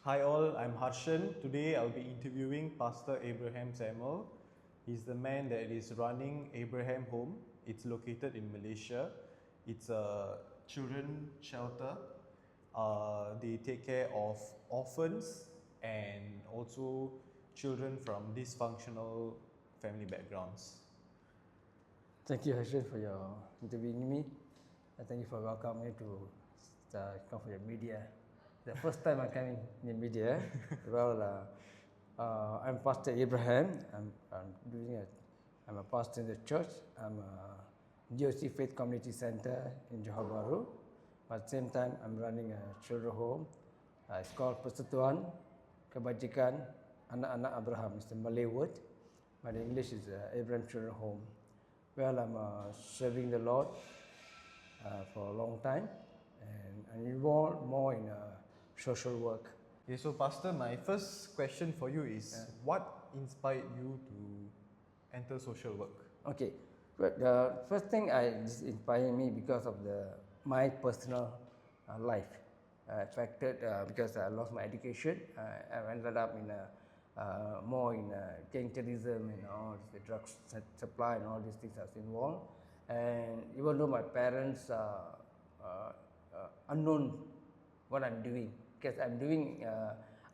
Hi all, I'm Harshan. Today I'll be interviewing Pastor Abraham Samuel. He's the man that is running Abraham Home. It's located in Malaysia. It's a children shelter. They take care of orphans and also children from dysfunctional family backgrounds. Thank you, Harshan, for your interviewing me. And thank you for welcoming me to come for your media. The first time I'm coming in the media. I'm Pastor Abraham. I'm a pastor in the church. I'm a GOC Faith Community Center in Johor Bahru. But at the same time, I'm running a children home. It's called Pertubuhan, Kebajikan, Anak-Anak Abraham. It's a Malay word, but in English is Abraham Children Home. Well, I'm serving the Lord for a long time, and I'm involved more in social work. Okay, so Pastor, my first question for you is what inspired you to enter social work? Okay, but the first thing this inspired me because of my personal life. Affected because I lost my education. I ended up in more in gangsterism and all the drugs supply and all these things I was involved. And even though my parents are unknown what I'm doing, because I'm doing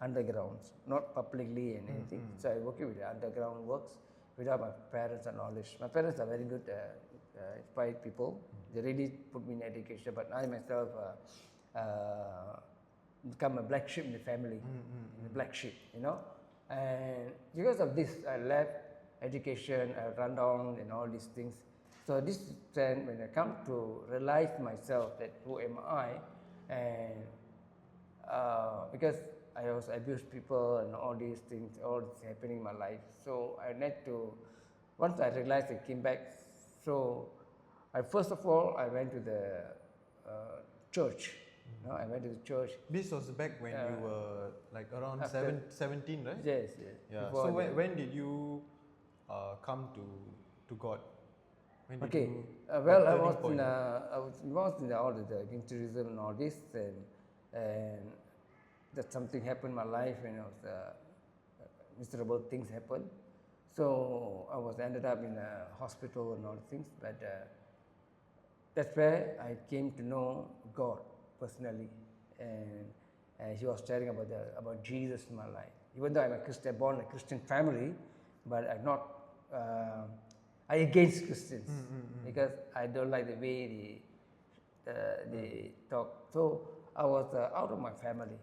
undergrounds, not publicly and anything. So I'm working with the underground works without my parents' knowledge. My parents are very good, inspired people. They really put me in education, but I myself become a black sheep in the family, the black sheep, you know. And because of this, I left education, I run down and all these things. So this then when I come to realize myself that who am I, and because I was abused people and all these things, all this happening in my life. So I need to, once I realized I came back, so first of all, I went to the church. I went to the church. This was back when you were like around 17, right? Yes. Yeah. So when did you come to God? When did you, I was involved in all the gangsterism and all this, and that something happened in my life when I was miserable things happened. So I was ended up in a hospital and all things, but that's where I came to know God personally, and He was sharing about Jesus in my life. Even though I'm a Christian, born in a Christian family, but I'm not. I against Christians because I don't like the way they talk. So I was out of my family.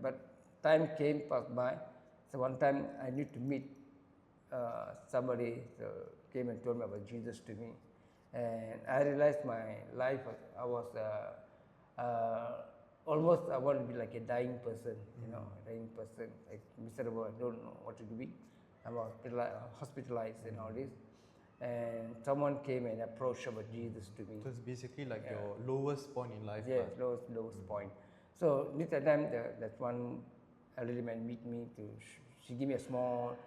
But time passed by. So one time I need to meet somebody came and told me about Jesus to me, and I realized my life. I was almost I want to be like a dying person, like miserable. I don't know what to do. I was hospitalized and all this, and someone came and approached about Jesus to me. So it's basically like your lowest point in life. Yes, lowest point. So this time that one elderly man meet me she gave me a small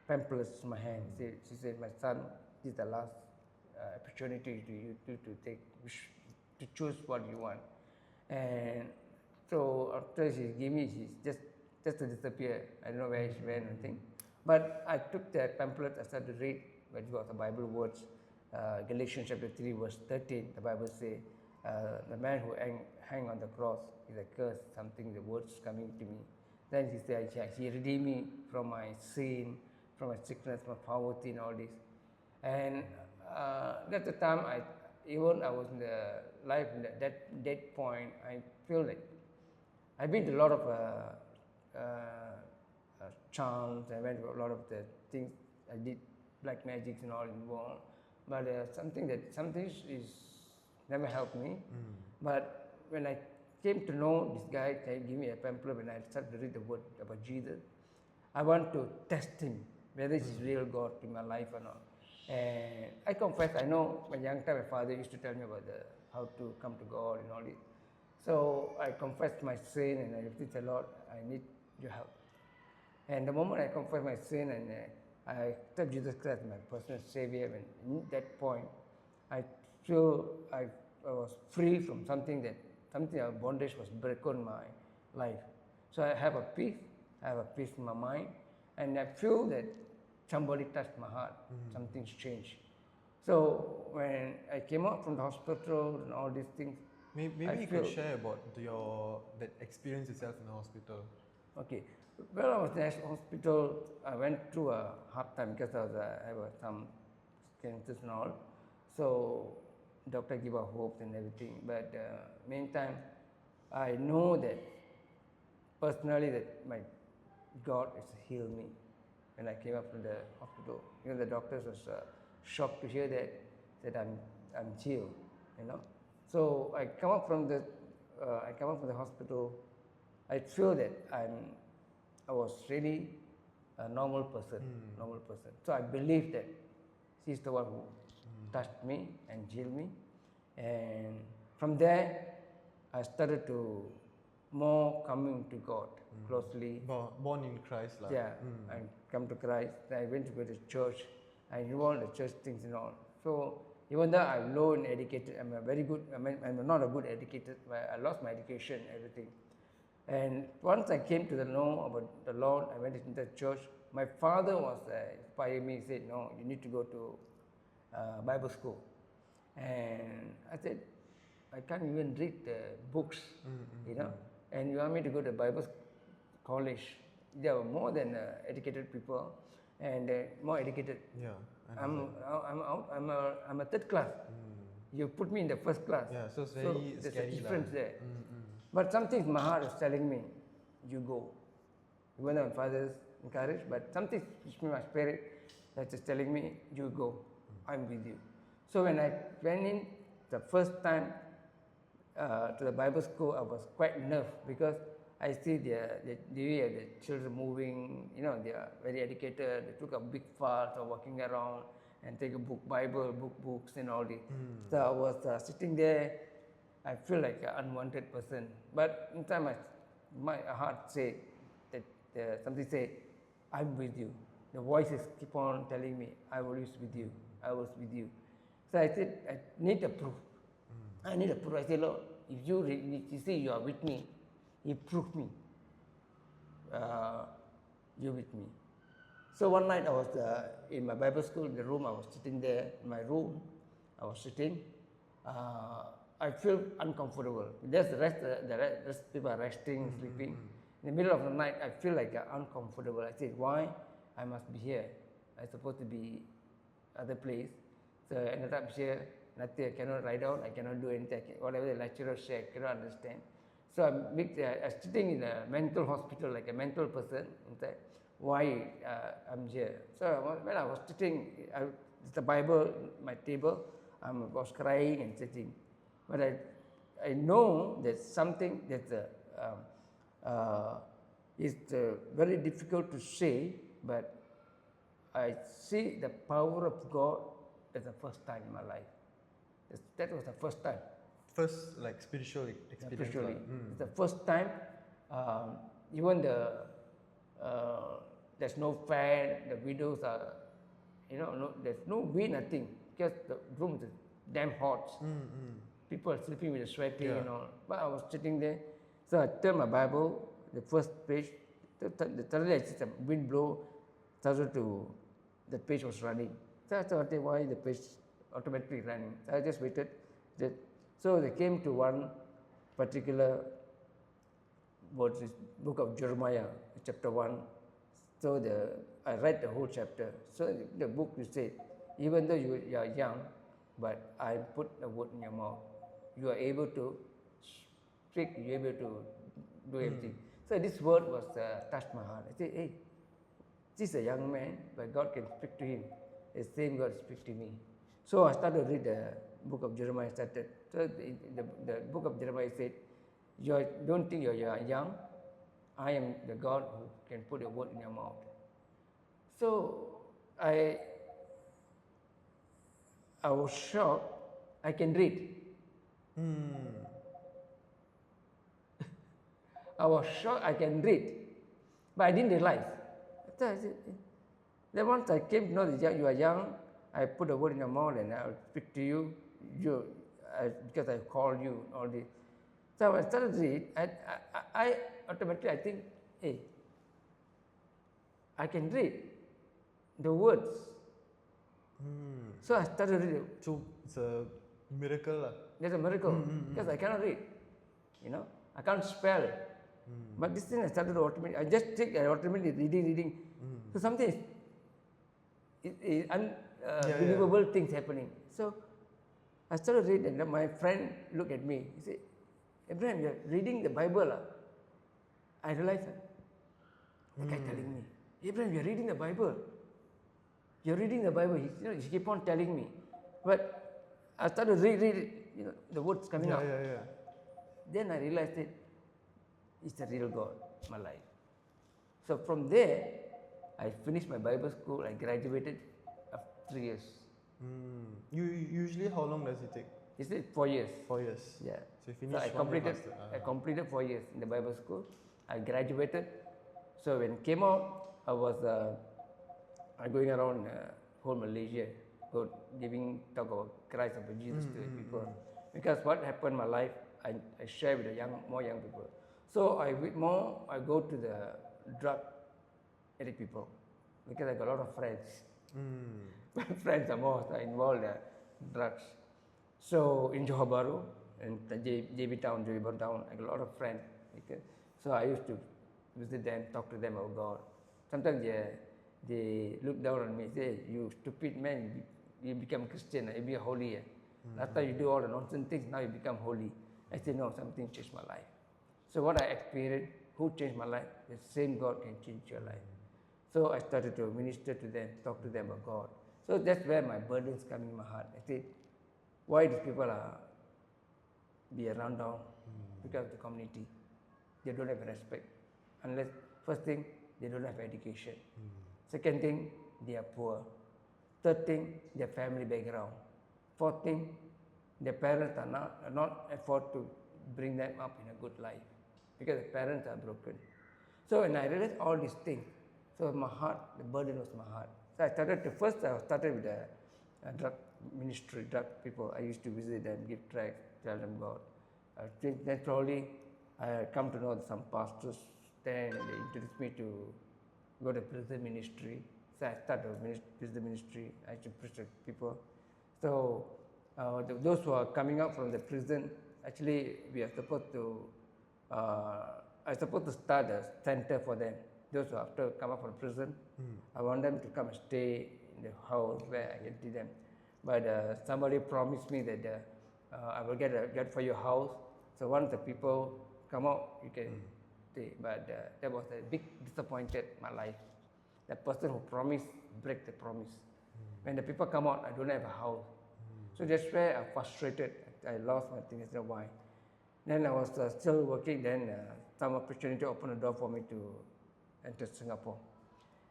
pamphlet in my hand. She said, my son, this is the last opportunity to take, to choose what you want. And so after she gave me, she just to disappear. I don't know where she went or anything. But I took that pamphlet, I started to read, but it was the Bible words. Galatians chapter 3 verse 13, the Bible says, the man who hang on the cross is accursed, something, the words coming to me. Then he said, he redeemed me from my sin, from my sickness, my poverty and all this. And at the time, I was in the life, in that dead point, I feel like I've been to a lot of charms, I went to a lot of the things, I did black magic and all involved. But something is never helped me. But when I came to know this guy, he gave me a pamphlet when I started to read the word about Jesus. I want to test him, whether he's real God in my life or not. And I confess, I know when young time my father used to tell me about how to come to God and all this. So I confessed my sin and I said, Lord, I need your help. And the moment I confessed my sin and I accept Jesus Christ as my personal Savior, and in that point, I feel I was free from something of bondage was broken in my life. So I have a peace in my mind, and I feel that somebody touched my heart, something's changed. So when I came out from the hospital and all these things, Maybe I you could feel- share about that experience itself in the hospital. okay. When I was in the hospital, I went through a hard time because I have some cancers and all. So doctor give us hope and everything. But meantime, I know that personally that my God has healed me when I came up from the hospital. Even the doctors was shocked to hear that I'm healed, you know. So I come up from the hospital. I feel that I was really a normal person. So I believe that she's the one who touched me and healed me, and from there I started to more coming to God closely. Born in Christ, lah. Yeah, I come to Christ. I went to go to church. I involved in the church things and all. So even though I'm low in educated, I'm not a good educated. I lost my education, everything. And once I came to know about the Lord, I went into the church. My father was inspiring me. He said, "No, you need to go to Bible school." And I said, "I can't even read the books, you know. And you want me to go to Bible college? There were more than educated people, and more educated. Yeah. I'm a third class. You put me in the first class. Yeah, so it's very there's scary a difference lah. there. But something in my heart is telling me, you go. Even though my father's encouraged, but something in my spirit that is telling me, you go. I'm with you. So when I went in the first time to the Bible school, I was quite nervous because I see the way the children moving, you know, they are very educated. They took a big files of walking around and take a book, Bible, books and all this. So I was sitting there. I feel like an unwanted person. But inside my heart say that something say, I'm with you. The voices keep on telling me, I will be with you. I was with you. So I said, I need a proof. I need a proof. I said, Lord, if you see you are with me, you prove me. You're with me. So one night I was in my Bible school, in the room, I was sitting there in my room. I was sitting. I feel uncomfortable. There's the rest people are resting, sleeping. In the middle of the night, I feel like uncomfortable. I said, why? I must be here. I'm supposed to be other place. So I ended up here. Nothing. I cannot write down. I cannot do anything. Whatever the lecturer said, I cannot understand. So I'm sitting in a mental hospital, like a mental person. Inside. Why I'm here? So when I was sitting, the Bible, my table, I was crying and sitting. But I know that something that is very difficult to say, but I see the power of God as the first time in my life. That was the first time. First, like spiritual experience. Spiritually, it's the first time. Even there's no fan. The windows are, there's no wind, nothing, because the room is damn hot. People are sleeping with the sweating and all. But I was sitting there, so I turned my Bible, the first page. Suddenly I see the wind blow, the page was running. So I thought, why the page automatically running? So I just waited. So they came to one particular book of Jeremiah, chapter 1. So I read the whole chapter. So the book you say, even though you are young, but I put a word in your mouth. You are able to speak, you are able to do everything. So this word was touched my heart. I said, hey, this is a young man, but God can speak to him. The same God speak to me. So I started to read the book of Jeremiah. So the book of Jeremiah said, don't think you are young. I am the God who can put a word in your mouth. So I was shocked. I can read. I was shocked I can read, but I didn't realize. So I said, then once I came to know that you are young, I put a word in your mouth and I will speak to you, because I called you, all this. So when I started to read, I automatically I think, hey, I can read the words. So I started to read. So it's a miracle lah. There's a miracle because I cannot read. I can't spell. But this thing I started to automate. I just take automatically reading. So something is unbelievable things happening. So I started reading, and my friend looked at me. He said, Abraham, you're reading the Bible. I realized the guy telling me, Abraham, you're reading the Bible. You're reading the Bible. He keep on telling me. But I started to read the words coming out. Then I realized that it's the real God, my life. So from there, I finished my Bible school. I graduated after 3 years. Usually, how long does it take? It's 4 years. 4 years. Yeah. So you finished I completed 4 years in the Bible school. I graduated. So when it came out, I was going around whole Malaysia, giving talk about Christ, about Jesus to people. Because what happened in my life, I share with the more young people. So I go to the drug addict people because I got a lot of friends. My friends are more involved in drugs. So in Johor Bahru and JB Town, I got a lot of friends. So I used to visit them, talk to them about God. Sometimes they look down on me, say, you stupid man, you become Christian, you be holy. Last time you do all the nonsense things, now you become holy. I said, no, something changed my life. So what I experienced, who changed my life? The same God can change your life. So I started to minister to them, talk to them about God. So that's where my burdens come in my heart. I said, why these people be around down? Because of the community. They don't have respect. Unless, first thing, they don't have education. Second thing, they are poor. Third thing, their family background. Fourth thing, their parents are not afford to bring them up in a good life because the parents are broken. So when I realized all these things, so my heart, the burden was my heart. So I started with the drug ministry, drug people. I used to visit them, give tracts, tell them God. Then slowly I come to know some pastors. Then they introduced me to go to prison ministry. So I started prison ministry. I used to preach to people. So those who are coming out from the prison, actually we are supposed to, I supposed to start a center for them. Those who after come out from prison, I want them to come and stay in the house where I can see them. But somebody promised me that I will get for your house. So once the people come out, you can stay. But that was a big disappointed in my life. The person who promised break the promise. When the people come out, I don't have a house. So that's where I frustrated. I lost my thing. I said, why? Then I was still working. Then some opportunity opened the door for me to enter Singapore.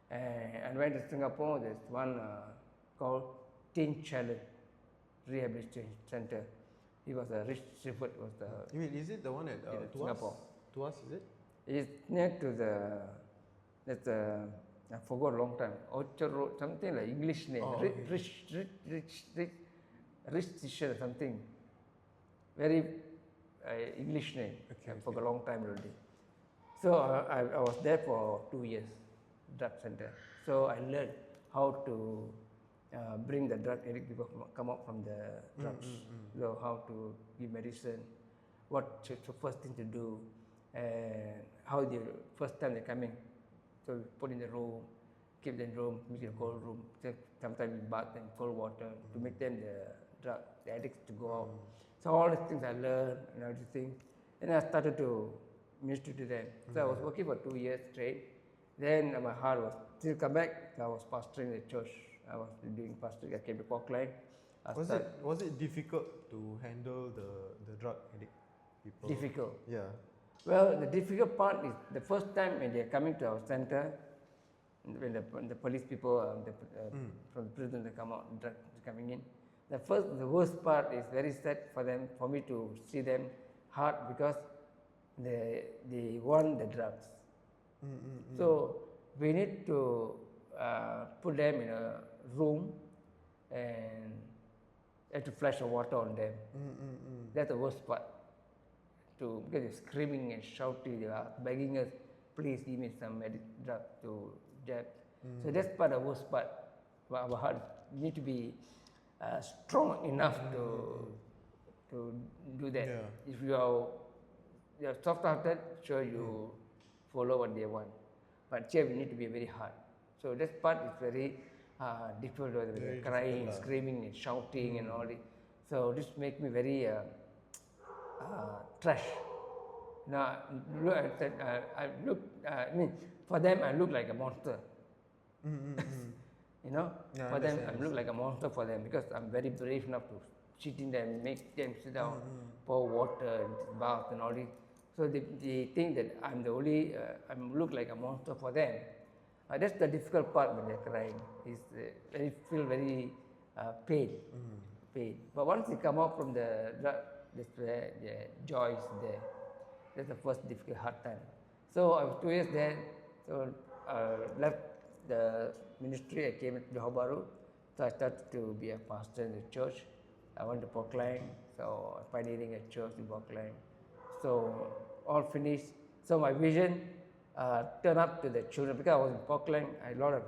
And went to Singapore. There's one called Teen Challenge Rehabilitation Center. He was a Rich Shepherd. Was the. You mean, is it the one at Singapore? Tuas, is it? It's near to the. That's I forgot a long time. Orchard Road, something like English name. Rich teacher or something. Very English name. I forgot a long time already. So I was there for 2 years, drug center. So I learned how to bring the drug addict people come out from the drugs. So how to give medicine, what's the first thing to do, and how the first time they're coming. So we put in the room, keep them in the room, make it a cold room. Sometimes we bath them in cold water to make them the addicts to go out. So all these things I learned and everything. And I started to minister to them. So I was working for 2 years straight. Then my heart was still come back. I was pastoring the church. I was doing pastoring. I came to Portland. Was it difficult to handle the drug addict people? Difficult. Yeah. Well, the difficult part is the first time when they're coming to our center, when the police people from the prison they come out, drugs coming in. The worst part is very sad for me to see them hard because they want the drugs. So we need to put them in a room and have to flash the water on them. That's the worst part. to, because they're screaming and shouting, they are begging us, please give me some drug to jab. So that's part the worst part. But our heart need to be strong enough to do that. Yeah. If you're soft-hearted, sure you follow what they want. But here we need to be very hard. So that part is very difficult, whether Very crying, difficult, screaming, and shouting and all this. So this make me very trash. Now, look, I mean, for them, I look like a monster. You know, Yeah, for them, I understand. look like a monster for them because I'm very brave enough to sitting them, make them sit down, pour water, bath, and all this. So they think that I'm the only, I look like a monster for them. That's the difficult part when they're crying. Is they feel very pain. But once they come out from the drug, that's where the joy is there. That's the first difficult hard time. So I was 2 years there. So left the ministry. I came to Johor Bahru. So I started to be a pastor in the church. I went to Portland. So pioneering a church in Portland. So all finished. So my vision turned up to the children because I was in Portland. I had a lot of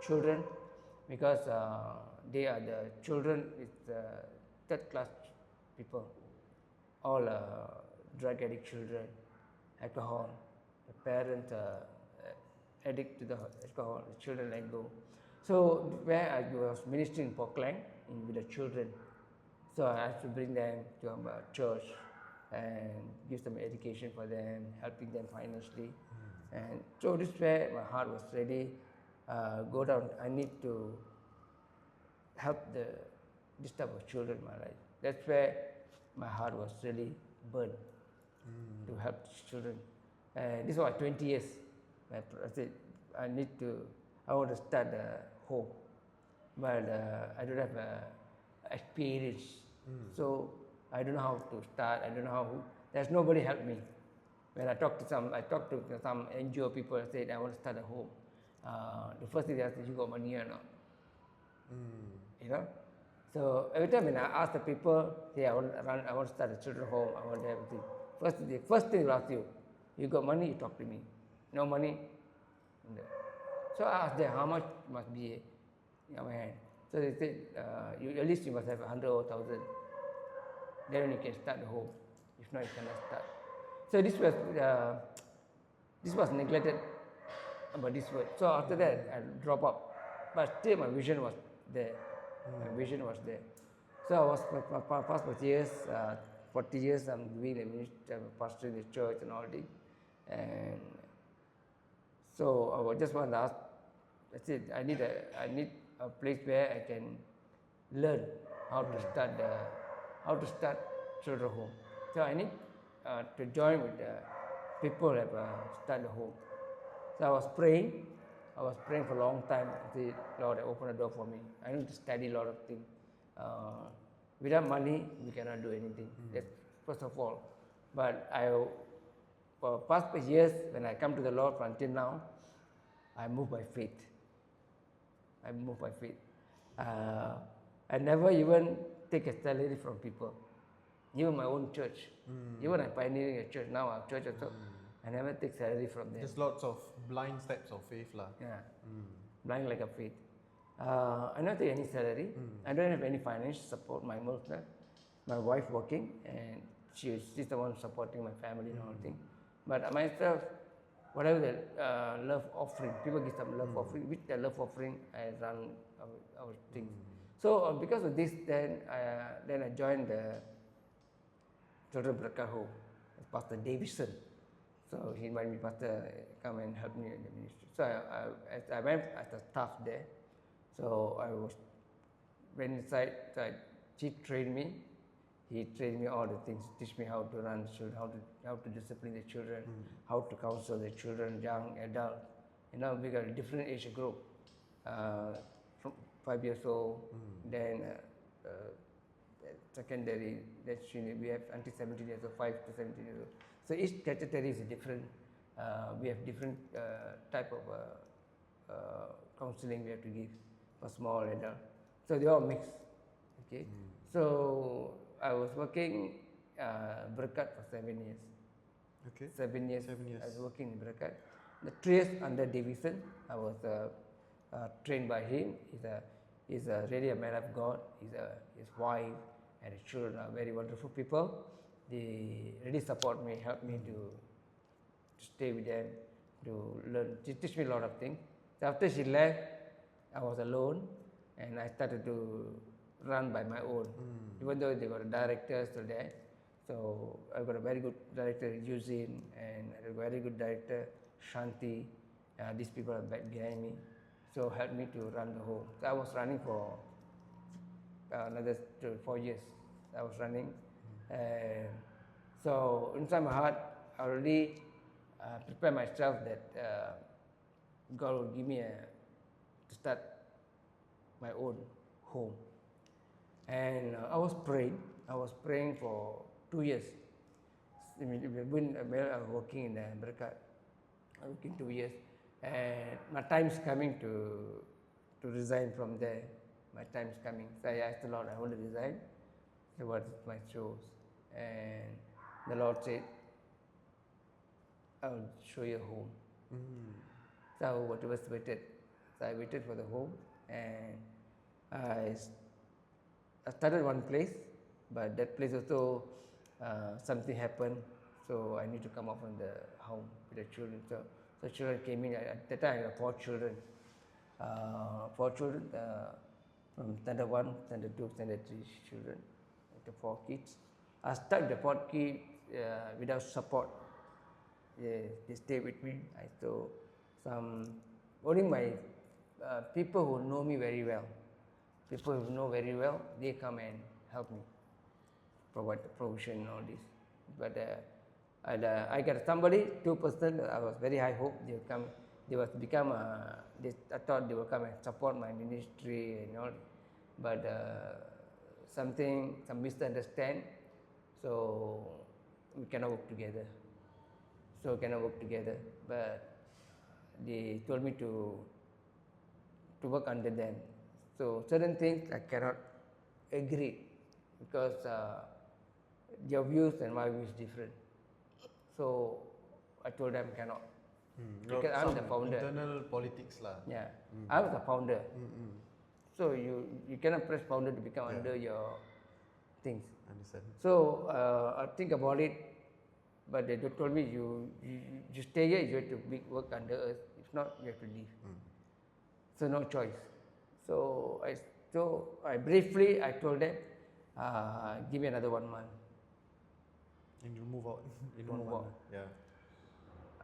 children because they are the children with third class people, all drug addict children, alcohol, the parents addict to the alcohol, the children let go. So where I was ministering in Portland with the children, so I had to bring them to a church and give some education for them, helping them financially. And so this is where my heart was ready. Go down. I need to help this type of children in my life. That's where my heart was really burned to help children. And this was 20 years. I said I want to start a home, but I don't have experience. So I don't know how to start. I don't know there's nobody help me. When I talked to some NGO people, I said I want to start a home. The first thing they asked is, you got money or not? You know. So every time when I ask the people, hey, I want to start a children's home. I want everything. The first thing they'll ask you, you got money? You talk to me. No money? No. So I asked them how much must be in our hand. So they said, at least you must have 100 or 1,000. Then you can start the home. If not, you cannot start. So this was neglected about this word. So after that, I dropped up. But still my vision was there. My vision was there. So I was my past 40 years I'm doing the ministry, I'm pastoring the church and all this. And so I just want to ask, I said, I need a place where I can learn how to start children home. So I need to join with the people who have started the home. So I was praying for a long time. I said, Lord, open the door for me. I need to study a lot of things. Without money, we cannot do anything. That's first of all. But for past years, when I come to the Lord until now, I move by faith. I never even take a salary from people. Even my own church. Even I'm pioneering a church now, our church also, I never take salary from them. There's lots of blind steps of faith lah. Yeah, blind like a faith. I don't take any salary. I don't have any financial support. My wife working, and she's the one supporting my family and all thing. But myself, whatever the love offering, people give some love offering. With the love offering, I run our things. So because of this, then I joined the Children Berkat Home, Pastor Davidson. So he invited me, Pastor, come and help me in the ministry. So I went as a staff there. So went inside, he trained me. He trained me all the things, teach me how to run children, how to discipline the children, how to counsel the children, young, adult. You know, we got a different age group, from 5 years old, then secondary, that's we have until 17 years old, 5 to 17 years old. So each category is different. We have different type of counseling we have to give for small adult. So they all mixed. Okay. So I was working Berkat for 7 years. Okay. 7 years, 7 years. I was working in Berkat. The 3 years under Davidson, I was trained by him. He's really a man of God. His wife and his children are very wonderful people. They really support me, help me to stay with them, to learn, to teach me a lot of things. So after she left, I was alone, and I started to run by my own. Even though they got a director still there, so I got a very good director, Eugene, and a very good director, Shanti. These people are back behind me, so helped me to run the home. So I was running for another 4 years. I was running, and so inside my heart, I already prepared myself that God will give me to start my own home. And I was praying for 2 years. I was working in Berkat. I was working 2 years, and my time is coming to resign from there. My time is coming. So I asked the Lord, I want to resign. So what is my choice? And the Lord said, I'll show you a home. So what was waited. So I waited for the home, and I started one place, but that place also something happened, so I need to come out from the home with the children. So children came in. At that time I had 4 children. 4 children from standard 1, standard 2, standard 3 children, the 4 kids. I stuck the 4 kids without support. They stay with me. I saw only my people who know me very well. People who know very well, they come and help me, provide the provision and all this. But I got somebody, 2 person. I was very high hope they will come. They will become. I thought they will come and support my ministry and all. But some misunderstand, so we cannot work together. But they told me to work under them. So certain things I cannot agree because their views and my views different. So I told them cannot. Because I'm the founder. Internal politics lah. Yeah, I'm the founder. So you cannot press founder to become under your things. Understand. So I think about it, but they told me you stay here, you have to work under us. If not, you have to leave. So no choice. So I briefly told them, give me another 1 month. And you move out in 1 Move month. out. Yeah.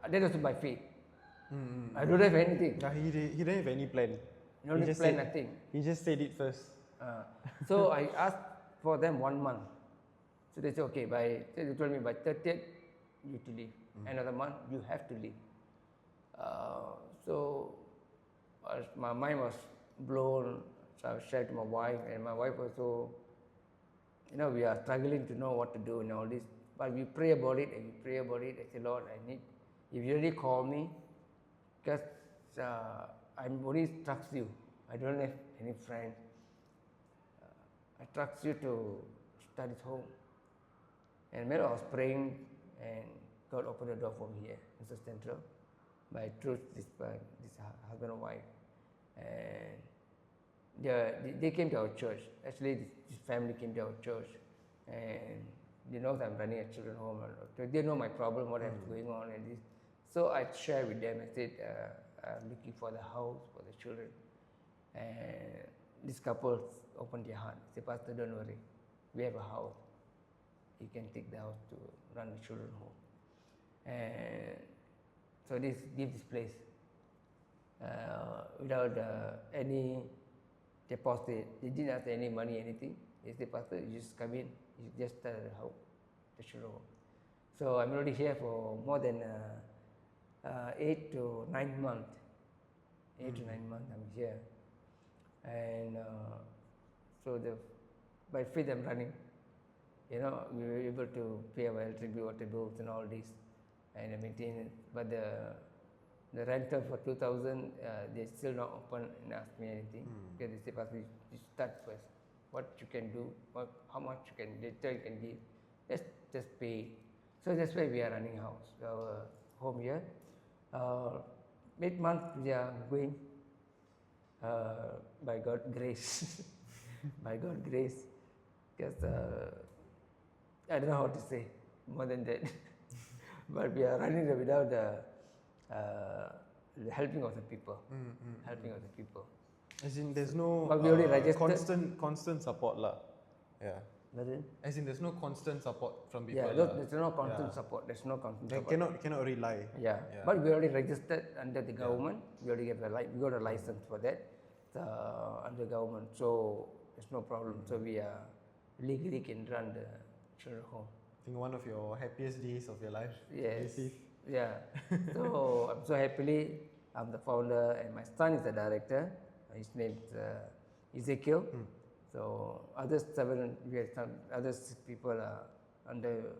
That was by faith. I don't have anything. Nah, he didn't have any plan. No need plan, nothing. He just said it first. So I asked for them 1 month. So they said, okay, they told me by 30th, you have to leave. Another month, you have to leave. So my mind was blown. So I shared to my wife, and my wife also, we are struggling to know what to do and all this. But we pray about it, and we pray about it. I say, Lord, if you really call me, because I only trust you. I don't have any friends. I trust you to start this home. And when I was praying, and God opened the door for me here, Mr. Sentral, by truth, this husband and wife. And they came to our church. Actually, this family came to our church, and they know that I'm running a children's home. They know my problem, what is going on, and this. So I shared with them. I said, I'm looking for the house for the children. And this couple opened their heart. They said, Pastor, don't worry. We have a house. You can take the house to run the children's home. And so they give this place without any deposit. They didn't ask any money, anything. They said, Pastor, you just come in. You just start the house, the children's home. So I'm already here for more than 8 to 9 months. 8 to 9 months I'm here. And so by faith I'm running. We were able to pay our electric bill, water bills and all this, and maintenance. But the rental for 2000, they still not open and ask me anything. Because they say, Pastor, you start first. What you can do, how much you can, they tell you can give. just pay. So that's why we are running our home here. 8 months we are going by God's grace, by God's grace, because I don't know how to say more than that. But we are running without the helping of the people, helping of the people. As in, there's no But we already registered. constant support lah. Yeah. Pardon? As in, there's no constant support from people. Yeah, there's no constant support. There's no constant They support. cannot rely. Yeah. But we already registered under the government. We already have we got a license for that under government. So there's no problem. So we are legally can run the children home. I think one of your happiest days of your life. Yes. Yeah. So I'm so happily I'm the founder and my son is the director. His name is Ezekiel. So other 7, we have some other 6 people are under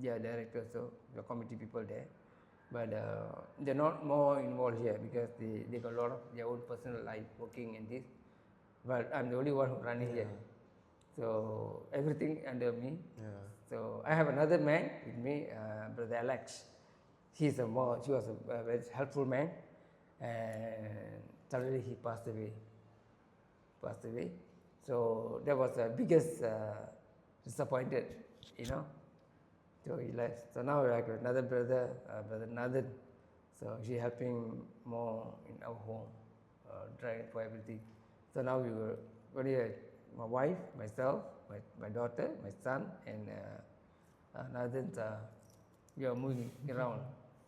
their director, so the committee people there. But they're not more involved here because they got a lot of their own personal life working in this. But I'm the only one who running here. So everything under me. Yeah. So I have another man with me, Brother Alex. He was a very helpful man, and suddenly he passed away. So that was the biggest disappointed, So he left. So now I have another brother, Brother Nathan. So he's helping more in our home, trying for everything. So now we were only my wife, myself, my daughter, my son, and Nathan. We are moving around,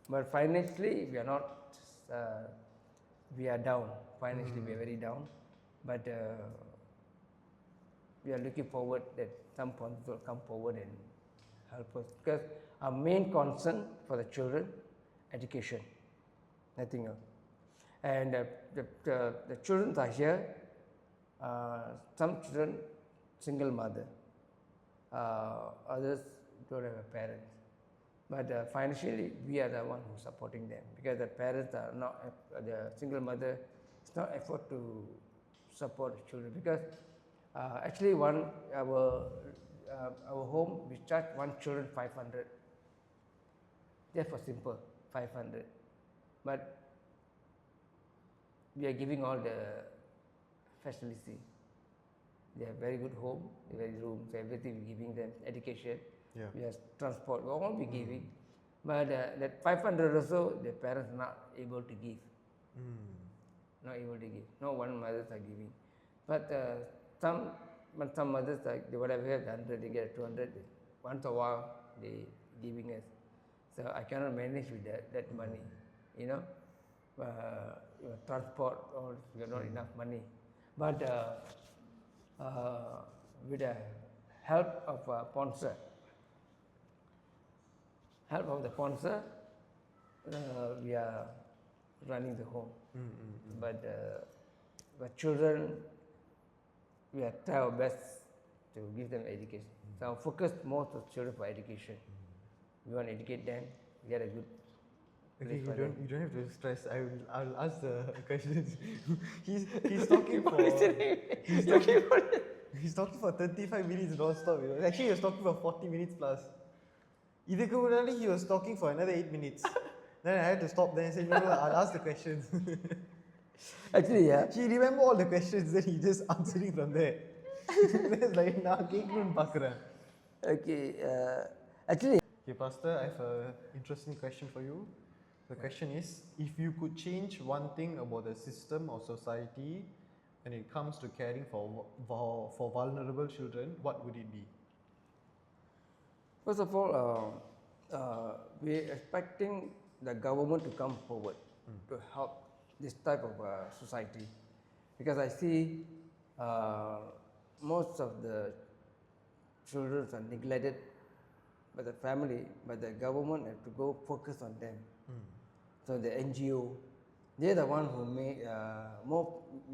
but financially we are not. We are down. Financially, we are very down, but. We are looking forward that some sponsors will come forward and help us, because our main concern for the children, education, nothing else. And the children are here. Some children single mother, others don't have a parent. But financially, we are the one who is supporting them, because the parents are not, the single mother is not effort to support the children, because actually our home, we charge one children 500. Just for simple 500, but we are giving all the facility. They have very good home, very rooms, everything we giving them, education. Yeah. We have transport, we all be giving. But that 500 also, the parents not able to give. Not able to give. No one mothers are giving. But some mothers, like whatever have 100, they get 200. Once a while, they giving us. So I cannot manage with that money, transport, or we have not enough money. But with the help of a sponsor, we are running the home. But children, we are try our best to give them education. So I focus most of children for education. We want to educate them, get a good. Okay, you don't have to stress. I'll ask the questions. he's talking for he's talking for 35 minutes non-stop. Actually, he was talking for 40 minutes plus. Idhukku munadi he was talking for another 8 minutes. Then I had to stop there and say, no, I'll ask the questions. Actually, yeah. He remember all the questions, then he just answering from there. That's like, நான் கேட்கணும்னு பார்க்குறேன். Okay, actually. Okay, Pastor, I have an interesting question for you. The question is, if you could change one thing about the system or society when it comes to caring for vulnerable children, what would it be? First of all, we're expecting the government to come forward to help this type of society, because I see most of the children are neglected by the family, but the government have to go focus on them. So the NGO, they're the one who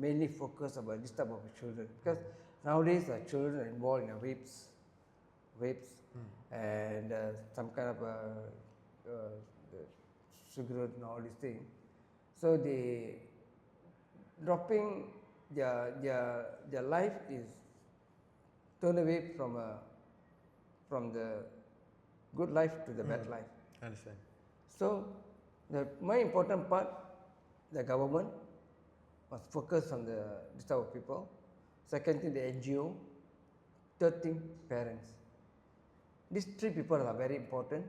mainly focus about this type of children, because nowadays children are involved in rapes, and some kind of cigarette and all these things. So they dropping their life is turned away from the good life to the bad life. I understand. So the more important part, the government must focus on this type of people. Second thing, the NGO. Third thing, parents. These three people are very important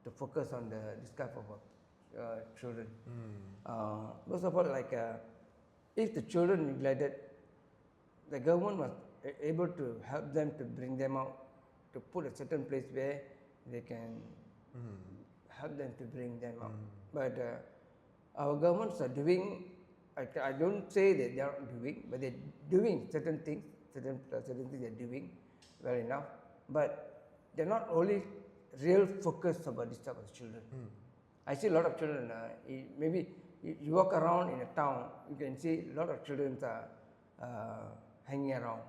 to focus on this type of children. First of all, like if the children neglected, the government must able to help them to bring them out, to put a certain place where they can help them to bring them out. But our governments are doing, I don't say that they are not doing, but they're doing certain things, certain things they're doing well enough, but they're not only real focused about this type of children. I see a lot of children, maybe you walk around in a town, you can see a lot of children are hanging around,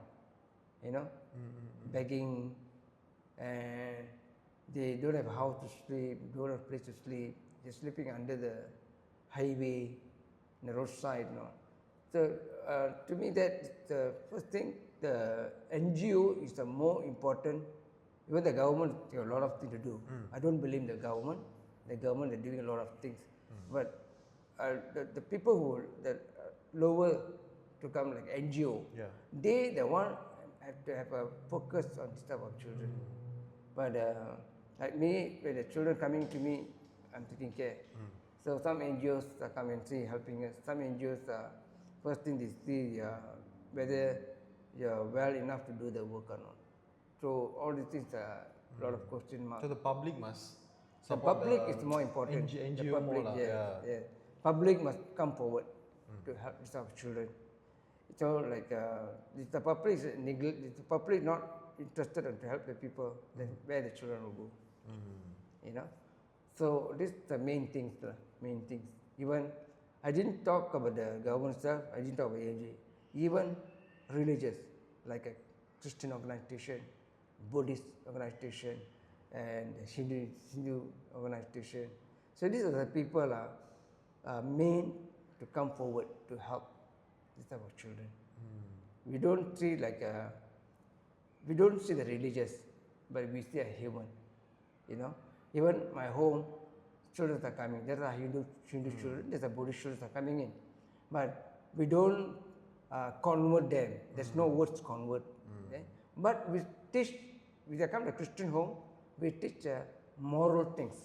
you know, begging, and they don't have a house to sleep, don't have a place to sleep, they're sleeping under the highway, in the roadside, you know. So to me, that the first thing, the NGO is the more important. Even the government have a lot of things to do. I don't blame the government. The government are doing a lot of things, but the people who that lower to come like NGO, they the one have to have a focus on this type of children. But like me, when the children coming to me, I'm taking care. So some NGOs are coming and see helping us. Some NGOs first thing they see whether you're well enough to do the work or not. So all these things are a lot of question marks. So the public must The support public is more important. NGO The public, more, yes. Public must come forward to help these type of children. So like if the public is if the public not interested in to help the people, then where the children will go? You know. So this is the main things. Even I didn't talk about the government stuff. I didn't talk about ANG. Even religious, like a Christian organization, Buddhist organization, and Hindu organization. So these are the people main to come forward to help this type of children. We don't see like we don't see the religious, but we see a human. You know, even my home, children are coming. There are Hindu children, there are Buddhist children are coming in, but we don't convert them. There's no words convert. Okay? But we teach. When they come to Christian home, we teach moral things,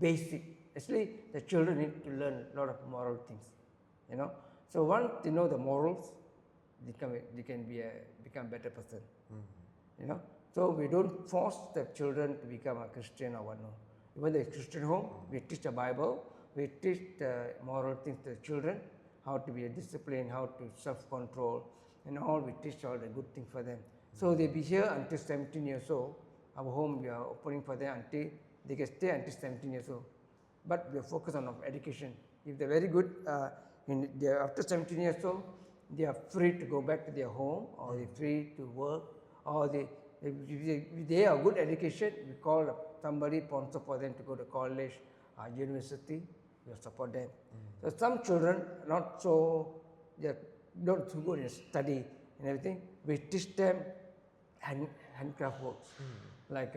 basic. Actually, the children need to learn a lot of moral things, you know. So once they know the morals, they can become better person, you know. So we don't force the children to become a Christian or what. No. Even the Christian home, we teach the Bible, we teach the moral things to the children, how to be a discipline, how to self-control, and all. We teach all the good things for them. So they be here until 17 years old. Our home we are opening for them until they can stay until 17 years old. But we are focused on education. If they're very good, after 17 years old, they are free to go back to their home, or they're free to work, or if they are good education, we call somebody sponsor for them to go to college or university. We support them. So some children not so they're not so good in study and everything. We teach them handcraft works, like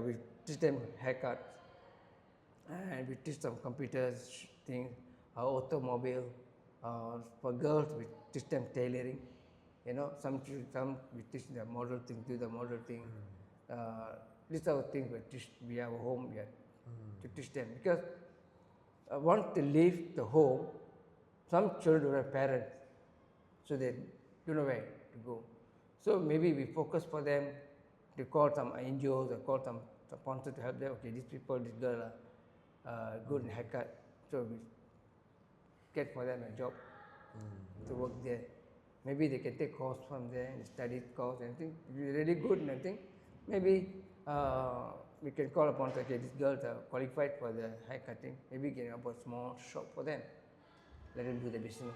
we teach them haircuts, and we teach them computers things, automobile. For girls, we teach them tailoring. You know, some we teach them model thing, do the model thing. These are the things we have a home yet to teach them, because once they leave the home, some children don't have parents, so they don't know where to go. So maybe we focus for them to call some NGOs or call some sponsor to help them. Okay, these people, this girl are good in haircut, so we get for them a job to work there. Maybe they can take course from there and study course and think if you're really good and I think maybe we can call upon, okay, these girls are qualified for the hair cutting. Maybe we can open a small shop for them. Let them do the business.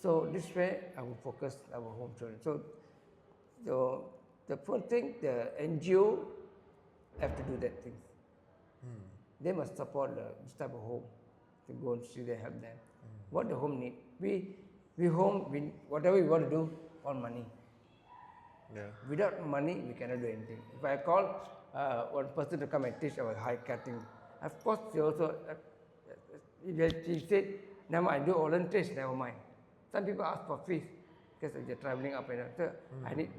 So this way I will focus our home children. So the first thing, the NGO have to do that thing. They must support this type of home to go and see they help them. What the home need. We whatever we want to do on money. Yeah. Without money, we cannot do anything. If I call one person to come and teach our high cutting, of course, he also, he said, never mind, do volunteers, never mind. Some people ask for fees because they're traveling up and down. So I need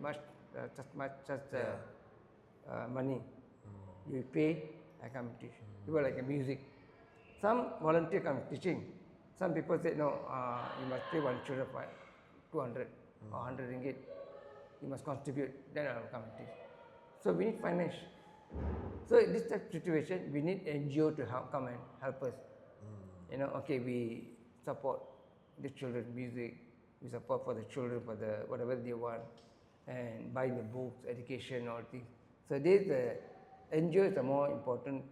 money. You pay, I come teach. People like music. Some volunteer come teaching. Some people say, no, you must pay one children for 200 or 100 ringgit. You must contribute, then I will come and teach. So we need finance. So in this type of situation, we need NGO to come and help us. Okay, we support the children music, we support for the children for the whatever they want, and buy the books, education, all things. So this NGO is a more important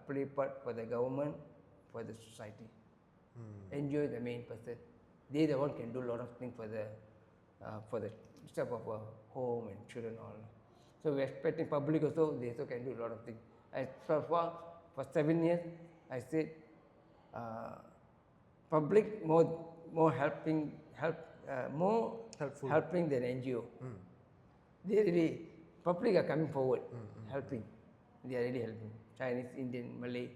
play part for the government, for the society. NGO is the main person. They the one can do a lot of things for the stuff of a home and children all. So we're expecting public also, they also can do a lot of things. So far, for 7 years, I said public more helping than NGO. They really, public are coming forward, helping. They are really helping. Chinese, Indian, Malay,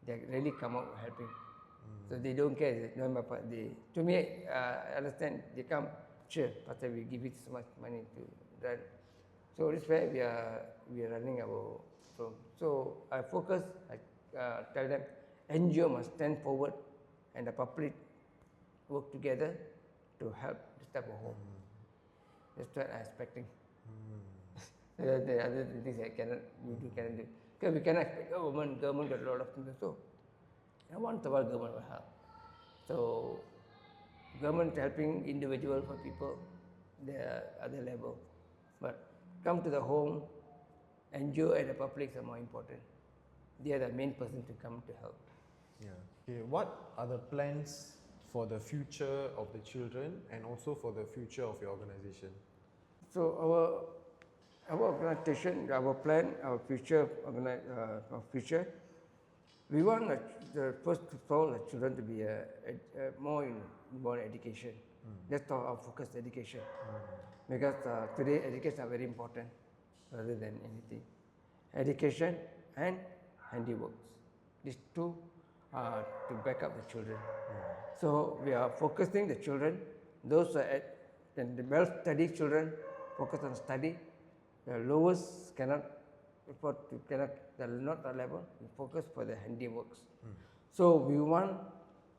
they really come out helping. So they don't care. To me, I understand, they come, sure, Pastor, we give it so much money to run. So this way we are running our program. So I focus, I tell them, NGO must stand forward and the public work together to help this type of home. That's what I'm expecting. The other things I cannot do. Because we cannot expect government got a lot of things also. And once a while government will help. So government helping individual for people, there are other level. But come to the home, NGO and the public are more important. They are the main person to come to help. Yeah. Okay. What are the plans for the future of the children and also for the future of your organization? So our organization, our plan, our future, we want first of all the children to be more involved in education. That's our focus, education. Because today education are very important rather than anything. Education and handiworks. These two are to back up the children. So we are focusing the children, those and the well-studied children focus on study. The lowest cannot afford to they're not that level. We focus for the handiworks. So we want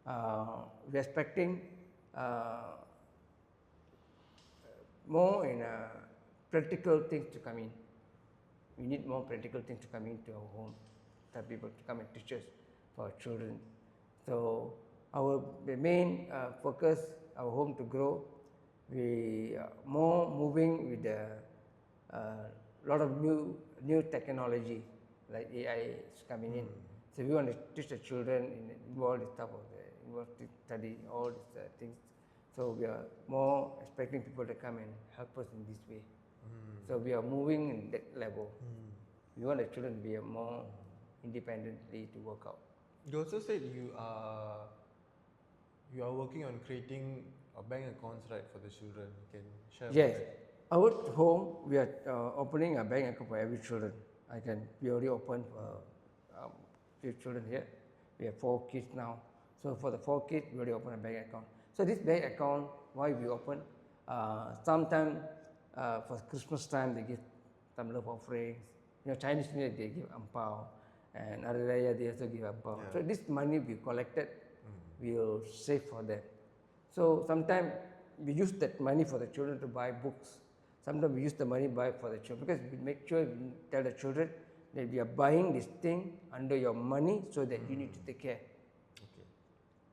we're expecting more in practical things to come in. We need more practical things to come into our home, that people to come and teach us for our children. So the main focus, our home to grow, we are more moving with the lot of new technology like AI is coming in. So we want to teach the children involved in stuff of the university study, all these things. So we are more expecting people to come and help us in this way. So we are moving in that level. We want the children to be more independently to work out. You also said you are working on creating a bank accounts, right, for the children. You can share about that. Our home, we are opening a bank account for every children. We already opened for few children here. We have 4 kids now. So for the 4 kids, we already opened a bank account. So this bank account, why we open? Sometime for Christmas time, they give some love offerings. Chinese New Year, they give ampao. And Hari Raya, they also give ampao. So this money we collected, we will save for them. So sometimes we use that money for the children to buy books. Sometimes we use the money buy for the children because we make sure we tell the children that we are buying this thing under your money so that you need to take care. Okay.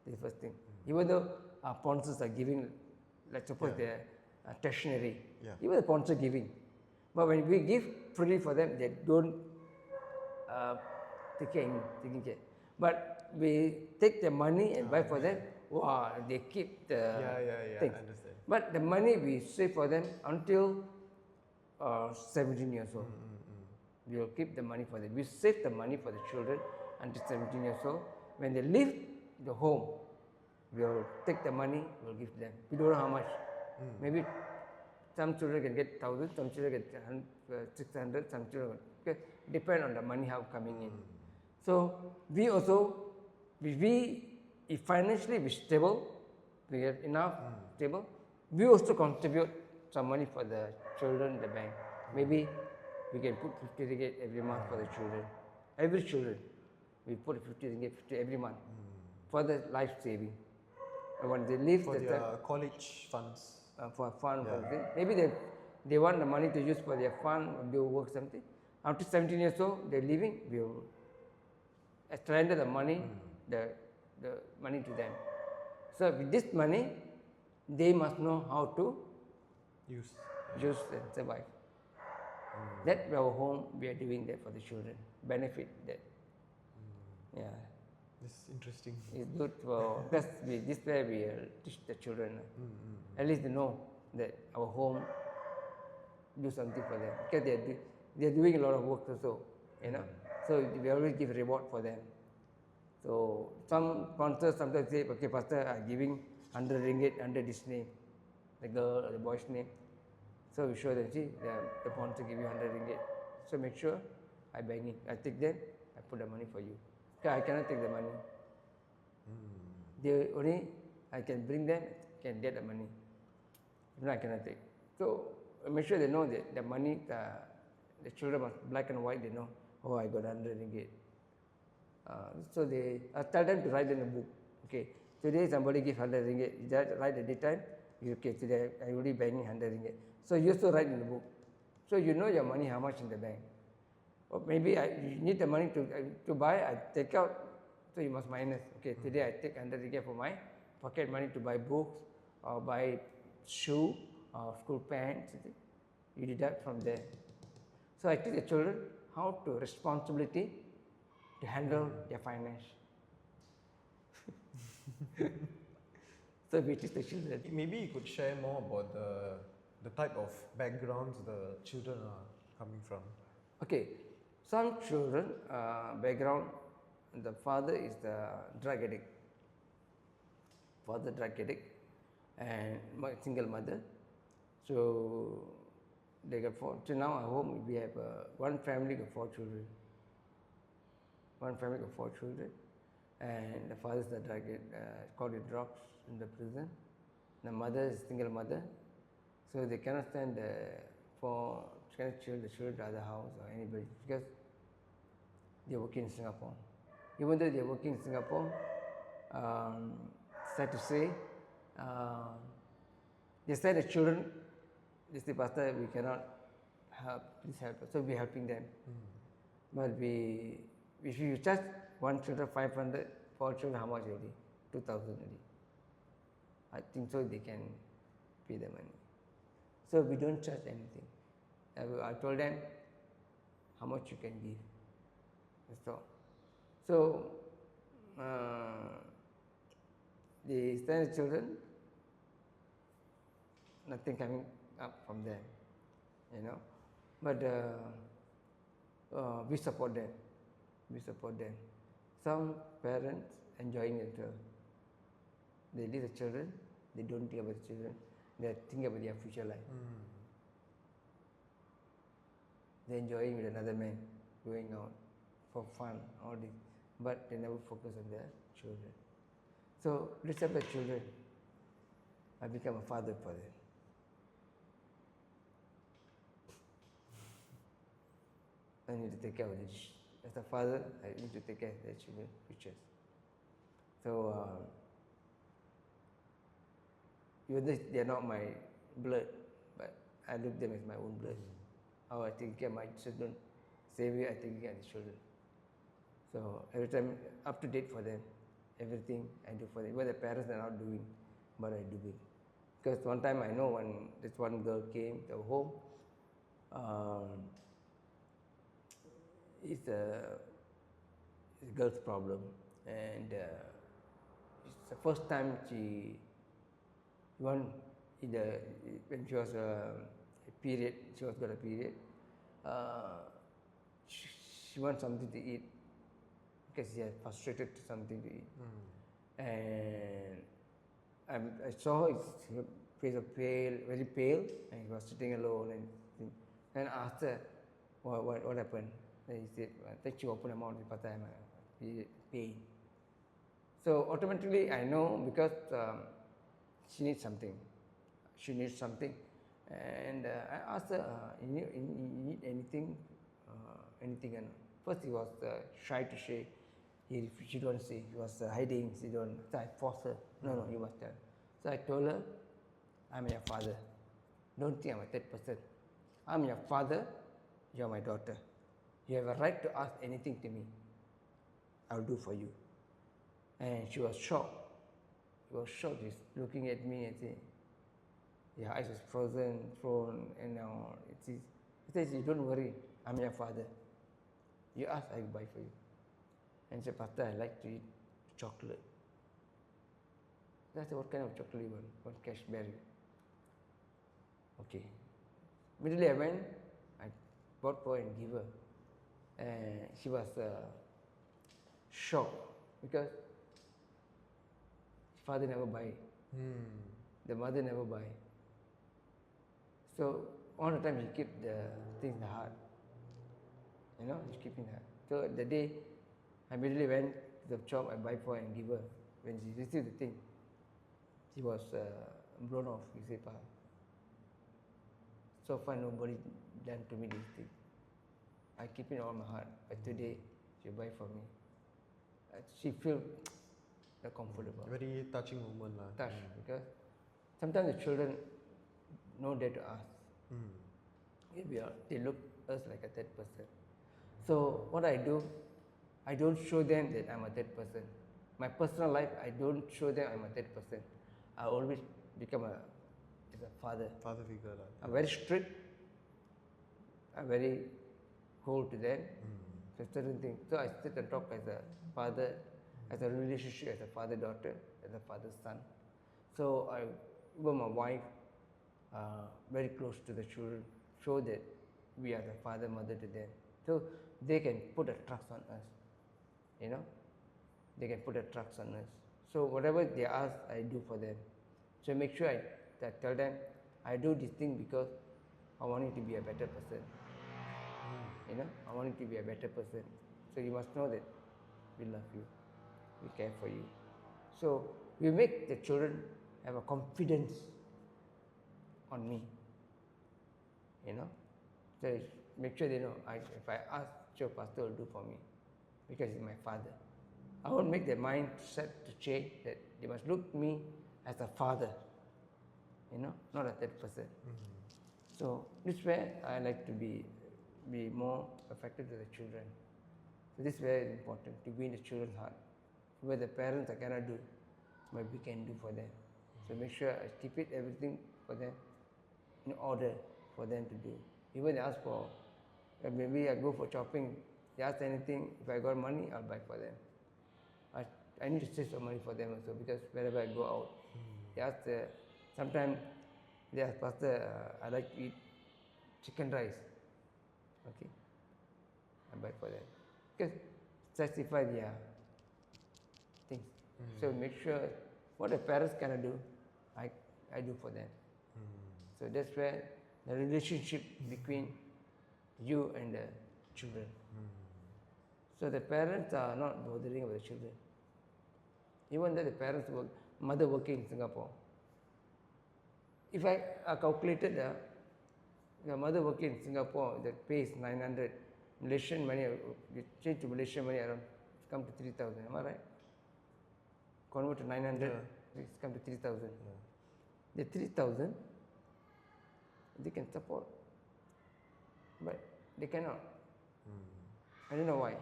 That's the first thing. Even though our sponsors are giving, let's suppose they're tertiary, even the sponsor giving. But when we give freely for them, they don't taking care. But we take the money and buy for them. Wow, they keep the thing. I understand. But the money we save for them until 17 years old. We will keep the money for them. We save the money for the children until 17 years old. When they leave the home, we will take the money, we will give them. We don't know how much. Maybe Some children can get 1,000, some children get 600, some children, okay, depend on the money how coming in. So we also, if financially we stable, we have enough stable, we also contribute some money for the children in the bank. Maybe we can put 50 ringgit every month for the children. Every children, we put 50 ringgit 50 every month for the life saving. And when they leave For the their college funds. for fun, for thing. Maybe they want the money to use for their fun, or do work something. After 17 years old, they're leaving, we will surrender the money, the money to them. So with this money, they must know how to Use. use and survive. That our home, we are doing that for the children, benefit that. Yeah, This is interesting. it's good for, that's this way we teach the children. At least they know that our home do something for them, because they're doing a lot of work also, you know. So we always give reward for them. So some sponsors sometimes say, okay, pastor, I'm giving 100 ringgit under this name, the girl or the boy's name. So we show them, see, the sponsor give you 100 ringgit. So make sure I bang it, I take them, I put the money for you. Because I cannot take the money. They only, I can bring them, can get the money. If not, I cannot take. So make sure they know that the money, the children must black and white, they know, oh, I got 100 ringgit. So I tell them to write in a book. Okay, today somebody give 100 ringgit. You just write at the time. Okay, today I already banging 100 ringgit. So you also write in the book. So you know your money how much in the bank. Or maybe you need the money to buy. I take out. So you must minus. Okay, today I take 100 ringgit for my pocket money to buy books or buy shoe or school pants. You deduct from there. So I teach the children how to responsibility to handle their finance. So we teach the children. Maybe you could share more about the type of backgrounds the children are coming from. Okay, some children background, the father is the drug addict. Father drug addict and single mother. So they got 4. So now at home we have one family got 4 children. One family got 4 children, and the father is the drug caught with drugs in the prison. The mother is single mother, so they cannot stand cannot chill the children to other house or anybody, because they are working in Singapore. Even though they are working in Singapore, sad to say, they said the children, they say, pastor, we cannot help, please help us. So we are helping them. But if you charge one children 500, 4 children, how much already? 2,000 already. I think so they can pay the money. So we don't charge anything. I told them how much you can give. That's all. So the standard children, nothing coming up from them, you know. But we support them. We support them. Some parents enjoying it. They leave the children, they don't think about the children, they think about their future life. They're enjoying with another man, going out for fun, all this, but they never focus on their children. So, let's have the children. I become a father for them. I need to take care of this. As a father, I need to take care of their children's futures. So, even though they are not my blood, but I look them as my own blood. How I take care of my children, same way I take care of the children. So every time up to date for them, everything I do for them. What the parents are not doing, but I do it. Because one time I know when this one girl came to our home, it's a girl's problem, and it's the first time when she was a period, she was got a period. She wants something to eat because she has frustrated something to eat, and I saw her face was pale, very pale, and he was sitting alone. And I asked her, what happened? Then he said, I think she opened her mouth at the time, pain. So automatically I know because she needs something. She needs something. And I asked her, you need anything? Anything? And first he was shy to say. She don't say. He was hiding. She don't. So I forced her. No, you must tell. So I told her, I'm your father. Don't think I'm a third person. I'm your father. You're my daughter. You have a right to ask anything to me. I'll do for you. And she was shocked. She was shocked. She's looking at me and saying, your eyes was frozen, and now she says, don't worry, I'm your father. You ask, I will buy for you. And she said, Pastor, I like to eat chocolate. I said, what kind of chocolate you want? What cashberry? Okay. Immediately I went, I bought for her and give her. And she was shocked because father never buy. The mother never buy. So all the time she keep the things in the heart. She keep in her. So the day I immediately went to the shop, I buy for her and give her. When she received the thing, she was blown off. She said, Pa, so far nobody done to me this thing. I keep it on my heart, but today she buy for me. She feel comfortable. Very touching moment. Touch, because sometimes the children know that to ask. They look us like a third person. So what I do, I don't show them that I'm a third person. My personal life, I don't show them I'm a third person. I always become a father. Father figure. I'm very strict. I'm very cold to them. So certain things. So I sit and talk as a father, as a relationship, as a father-daughter, as a father-son. So I, with my wife, very close to the children, show that we are the father, mother to them. So they can put a trust on us. They can put a trust on us. So whatever they ask, I do for them. So make sure I tell them, I do this thing because I want you to be a better person. I want you to be a better person. So you must know that we love you, we care for you. So we make the children have a confidence on me. So make sure they know, if I ask, sure, Pastor will do for me because he's my father. I won't make their mind set to change, that they must look at me as a father, not a third person. So this is where I like to be more affected to the children. So this is very important, to be in the children's heart. Where the parents I cannot do, but we can do for them. So make sure I keep everything for them in order for them to do. Even they ask for, maybe I go for shopping, they ask anything, if I got money, I'll buy for them. I need to save some money for them also, because wherever I go out, they ask, sometimes they ask, Pastor, I like to eat chicken rice. Okay, I buy for them. Because satisfy their things. So make sure what the parents cannot do, I do for them. So that's where the relationship between you and the children. So the parents are not bothering about the children. Even though the parents work, mother working in Singapore. If I calculated the mother working in Singapore, the pay is 900. Malaysian money, we change to Malaysian money around, it's come to 3,000. Am I right? Convert to 900, it's come to 3,000. The 3,000, they can support, but they cannot. I don't know why.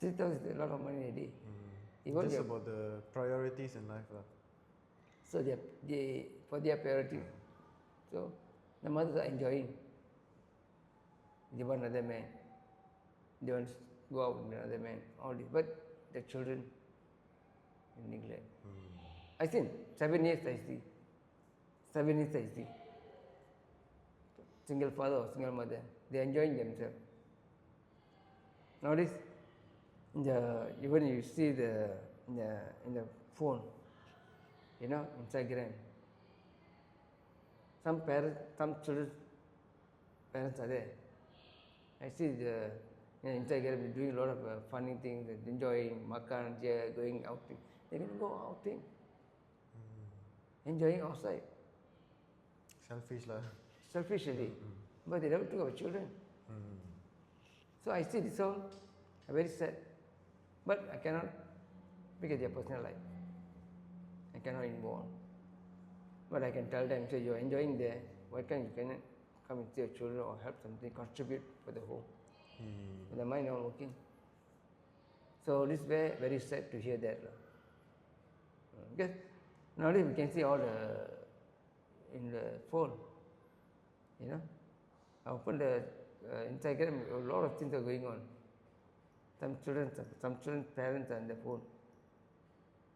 $3,000 is a lot of money a day. Just about the priorities in life. So for their priority. So the mothers are enjoying. They want another man. They want to go out with another man. All this. But the children neglect. I think 7 years I see. 7 years I see. Single father or single mother, they are enjoying themselves. Nowadays, Even you see in the phone, Instagram. Some children parents are there. I see Instagram doing a lot of funny things, enjoying makan here, going outing. They can go outing, enjoying outside, Selfish lah. selfishly, but they never think of children. So I see this all very sad, but I cannot look at their personal life. I cannot involve, but I can tell them, say you're enjoying there. Why can't you come and see your children or help something, contribute for the home? The mind not working. So this is very, very sad to hear that. Because nowadays we can see all in the phone. I open the Instagram, a lot of things are going on. Some children's parents are on the phone.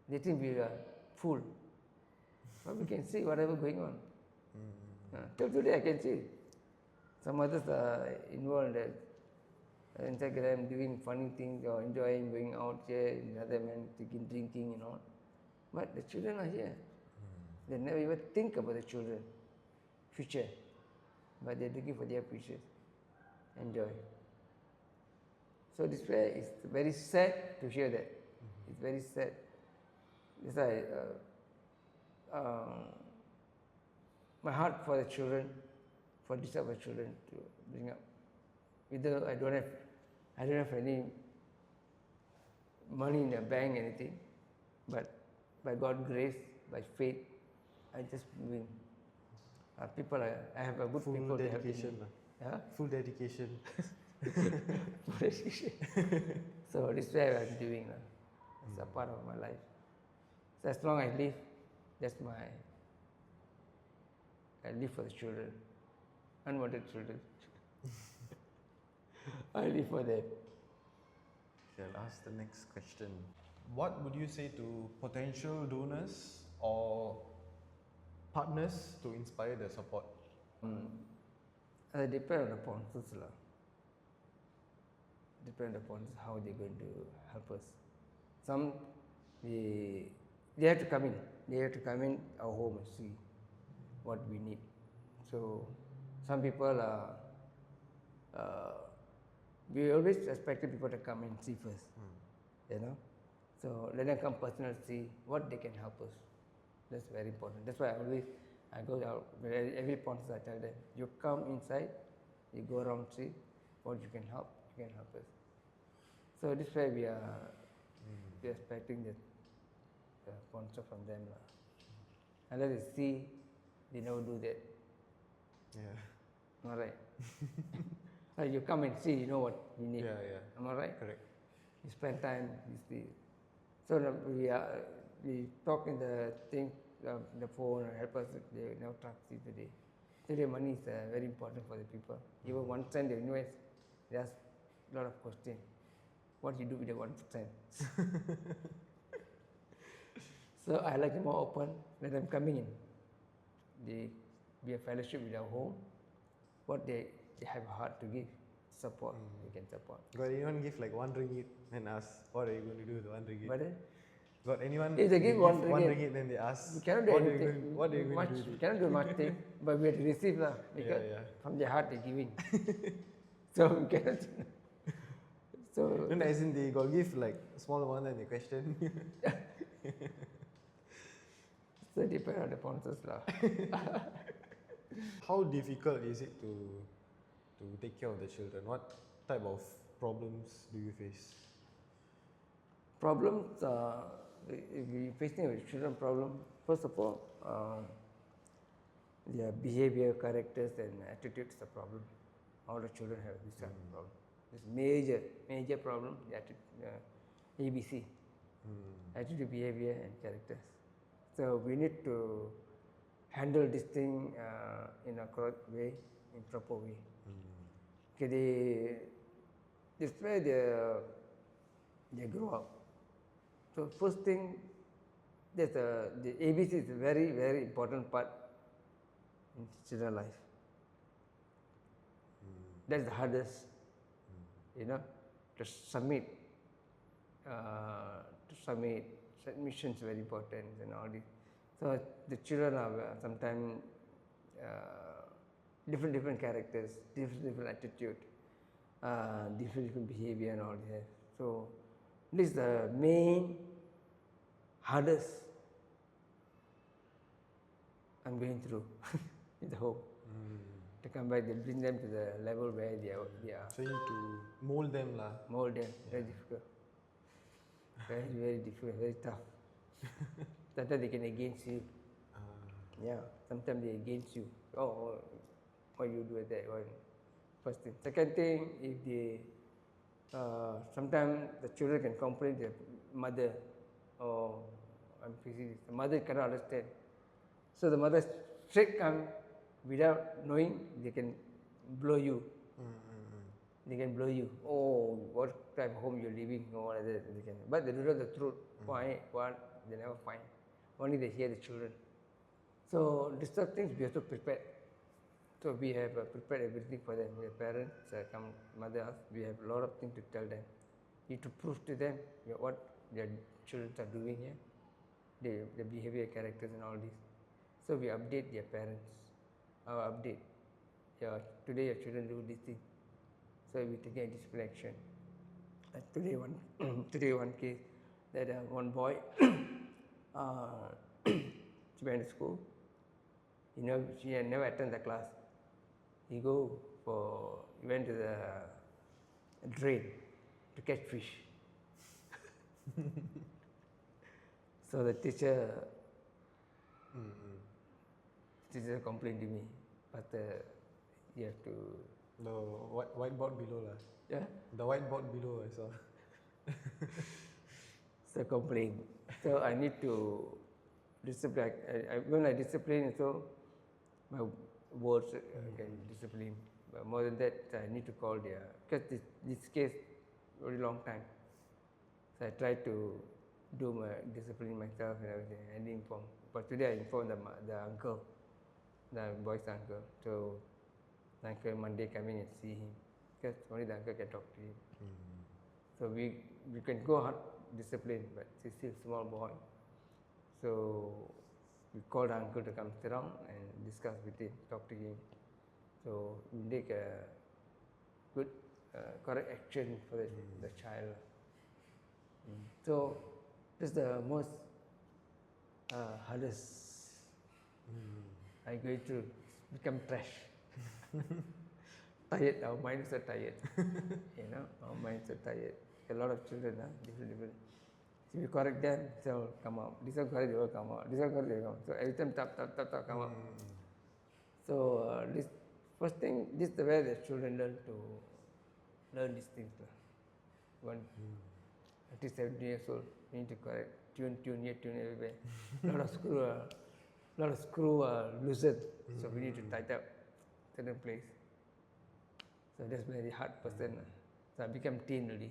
They think we are fool. But we can see whatever going on. Till today I can see. Some others are involved in Instagram doing funny things or enjoying going out here, another man taking drinking and all. But the children are here. They never even think about the children, future. But they're looking for their futures. Enjoy. So this way is very sad to hear that. It's very sad. That's why my heart for the children, for disabled children to bring up. Either I don't have any money in the bank, anything, but by God's grace, by faith, I just win. I have a good Full people to help me. dedication. Yeah? Full dedication. Full dedication. So this is what I'm doing. It's a part of my life. So as long as I live, I live for the children, unwanted children. I live for them. Okay, I'll ask the next question. What would you say to potential donors or partners to inspire their support? It depends upon sponsors. Depend upon how they're going to help us. Some they have to come in. They have to come in our home and see what we need. So some people we always expect people to come and see first. So let them come personally see what they can help us. That's very important. That's why I go out every sponsor. I tell them, you come inside, you go around, see what you can help us. So this way we are expecting the sponsor from them. Unless they see, they never do that. Yeah. All right. You come and see, you know what you need. Yeah. Am I right? Correct. You spend time, you see. So we talk in the thing, the phone, help us. They never talk today. Today money is very important for the people. Even 1 cent they invest, they ask a lot of questions. What you do with the 1 cent? So I like them more open, let them coming in. They be a fellowship with our home. What they have a heart to give, support, we can support. Got anyone give like 1 ringgit and ask, what are you going to do with the 1 ringgit? But then, Got anyone if they give 1 ringgit, then they ask, we cannot do what anything. What are you going to do? We cannot do much thing, but we have to receive because from their heart they're giving. So we cannot. So No, as in they got give like small amount and they question. So it depends on the sponsors lah. How difficult is it to take care of the children? What type of problems do you face? Problems, if we facing a children problem, first of all, their behavior, characters and attitudes are a problem. All the children have this kind of problem. This major problem, the ABC, attitude, behavior and characters. So we need to handle this thing in a correct way, in proper way. Okay, this way they grow up. So first thing, the ABC is a very, very important part in children's life. That's the hardest, to submit to submit. Submission is very important and all this. So the children are sometimes different characters, different attitude, different behavior and all that. So this is the main hardest I'm going through in the home. To come back, they bring them to the level where they are. So you need to mold them lah. Mold them, very difficult. Very difficult, very tough. Sometimes they can against you. Yeah, sometimes they against you. Oh, why you do that one? First thing. Second thing, if they, sometimes the children can complain to their mother, oh, I'm facing this. The mother cannot understand. So the mother straight come without knowing, they can blow you. They can blow you. Oh, what type of home you're living, or like that. They can. But they don't know the truth. Why? What? They never find. Only they hear the children. So these sort of things we have to prepare. So we have prepared everything for them. Their parents come, mothers. We have a lot of things to tell them. You need to prove to them what their children are doing here, their behavior, characters, and all this. So we update their parents. Our update. Yeah, today your children do this thing. So we take a discipline action. Today one case that one boy she went to school. She had never attended the class. He went to the drain to catch fish. So the teacher complained to me, but you have to. The whiteboard below lah. Yeah. The whiteboard below I saw. So complain. So I need to discipline. When I discipline, so my words can discipline. But more than that, I need to call because this case very long time. So I try to do my discipline myself and everything. I didn't inform. But today I informed the uncle, the boy's uncle. So the uncle Monday coming and see him, because only the uncle can talk to him. So we can go hard discipline, but he's still a small boy. So we called the uncle to come sit down and discuss with him, talk to him. So we make a good correct action for the child. So this is the most hardest I go through. Become trash. Tired. Our minds are tired. Our minds are tired. A lot of children, different. If you correct them, they'll come out. This one correct, they will come out. This one correct, they will come out. So every time tap, come out. So this first thing, this is the way the children learn these things. One, at least 17 years old, you need to correct. Tune here, tune everywhere. lot of screw loosened. So we need to tighten up certain place. So that's very hard person. So I become teen already.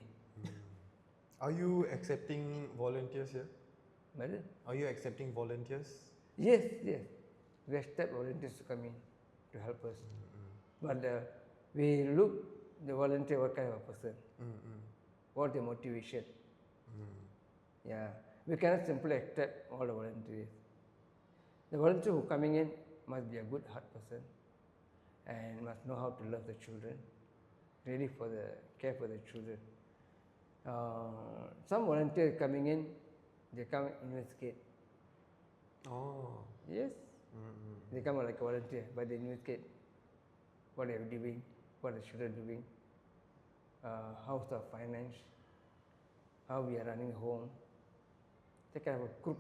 Are you accepting volunteers here? Pardon? Are you accepting volunteers? Yes. We accept volunteers to come in to help us. But we look the volunteer what kind of a person, what the motivation. Yeah, we cannot simply accept all the volunteers. The volunteer who coming in must be a good heart person and must know how to love the children, really care for the children. Some volunteers coming in, they come investigate. Oh. Yes. They come like a volunteer, but they investigate what they are doing, what the children are doing, how's the finance, how we are running home. They kind of a group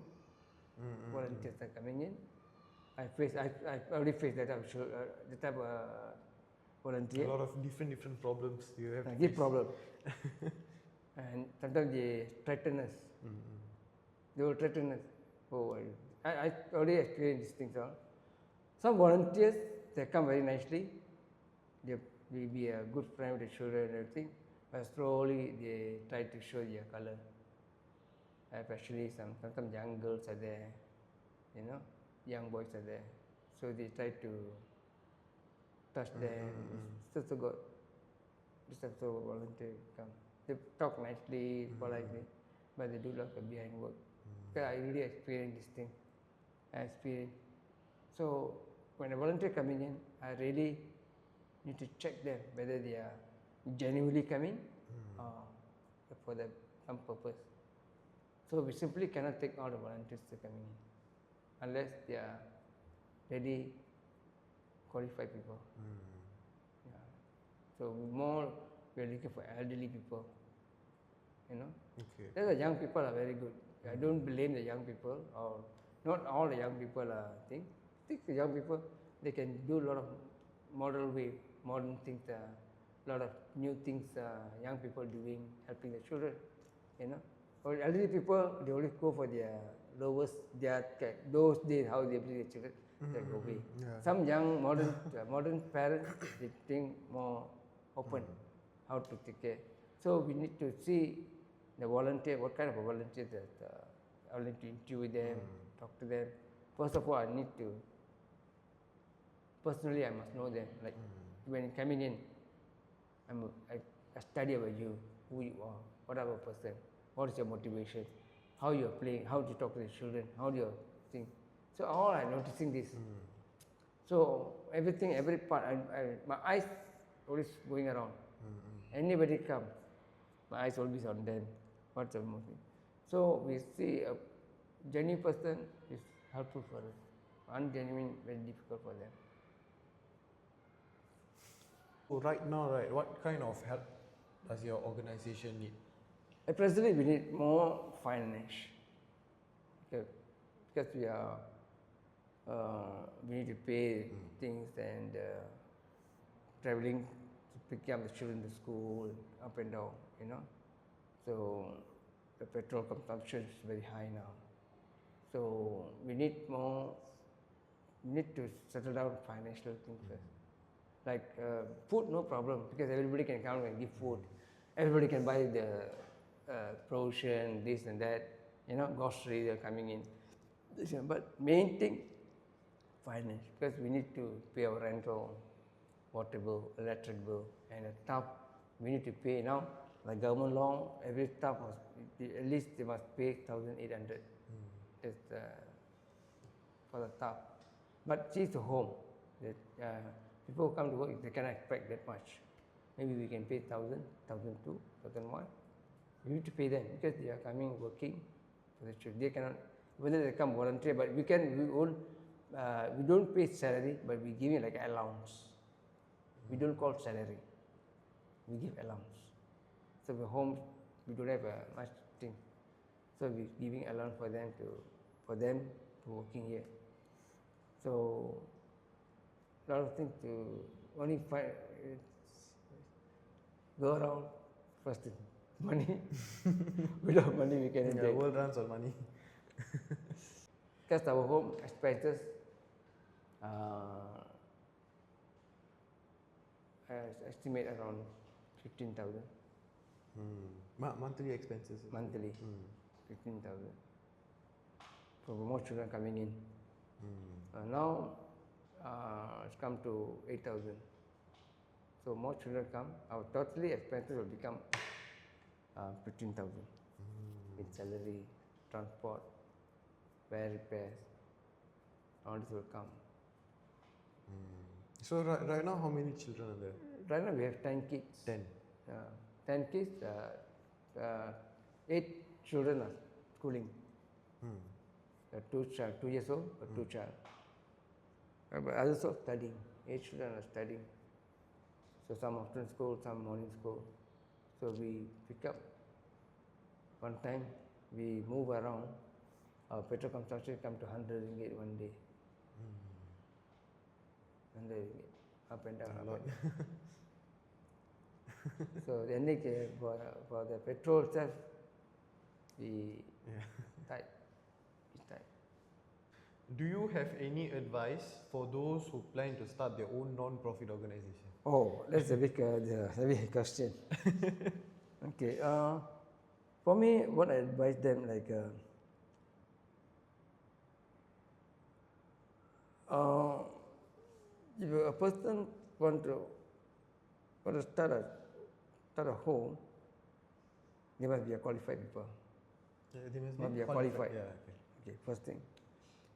volunteers are coming in. I already faced that type of volunteer. A lot of different problems you have. Big problem. And sometimes they threaten us. They will threaten us. Oh, I already experienced these things. Some volunteers, they come very nicely. They will be a good friend with the children and everything. But slowly they try to show their color. Especially sometimes young girls are there, young boys are there. So they try to touch them. It's also good. Just also volunteer come. They talk nicely, politely. but they do a lot of behind work. Because I really experienced this thing. So when a volunteer coming in, I really need to check them whether they are genuinely coming or for some purpose. So we simply cannot take all the volunteers to coming in unless they are really qualified people. Yeah. So more we are looking for elderly people. Okay. The young people are very good. I don't blame the young people, or not all the young people are thing. I think the young people, they can do a lot of modern things, a lot of new things young people doing, helping the children, Or elderly people, they always go for their lowest, those days, how they bring the children, they go away. Yeah. Some young modern parents, they think more open, how to take care. So we need to see the volunteer, what kind of a volunteer that I will need to interview them, talk to them. First of all, I need to, personally I must know them. Like when coming in, I study about you, who you are, what are your person, what is your motivation, how you are playing, how do you talk to the children, how do you think. So all I'm noticing this. So everything, every part, my eyes always going around. Anybody come, my eyes always on them. What's the motive? So we see a genuine person is helpful for us. Ungenuine, very difficult for them. So right now, what kind of help does your organization need? Presently, we need more finance. Because we are, we need to pay things and traveling to pick up the children to school, up and down, So the petrol consumption is very high now. So we need to settle down financial things first. Like food, no problem, because everybody can come and give food. Everybody can buy the provision, this and that, groceries are coming in. But main thing, finance, because we need to pay our rental, water bill, electric bill, and a tap we need to pay now. Like government law, every staff must, at least they must pay 1,800. That's for the staff. But she's a home. People who come to work, they cannot expect that much. Maybe we can pay 1,000, 1,200, 1,001. We need to pay them because they are coming working for the children. They cannot, whether they come volunteer, but we don't pay salary, but we give it like allowance. We don't call salary. We give allowance. So the home, we don't have much thing. So we're giving allowance for them to working here. So a lot of things to only find, go around first money. Without money we can enjoy. The world runs on money. Because our home expenses estimate around 15,000. Monthly expenses. Monthly, 15,000. For more children coming in. Now it's come to 8,000. So more children come, our totally expenses will become 15,000 in salary, transport, fare repairs, all this will come. So right now, how many children are there? Right now we have 10 kids. 10. 10 kids, 8 children are schooling. 2 years old, or 2 child. But others are studying. 8 children are studying. So some afternoon school, some morning school. So we pick up. One time we move around. Our petrol consumption come to 100 ringgit one day. 100 ringgit, up and down, up and down. So then for the petrol itself, we tight. It's tight. Do you have any advice for those who plan to start their own non-profit organization? Oh, that's a big question. Okay, for me, what I advise them, like, if a person want to start a home, they must be a qualified people. Yeah, they must Must be be qualified. Yeah, okay. Okay, first thing.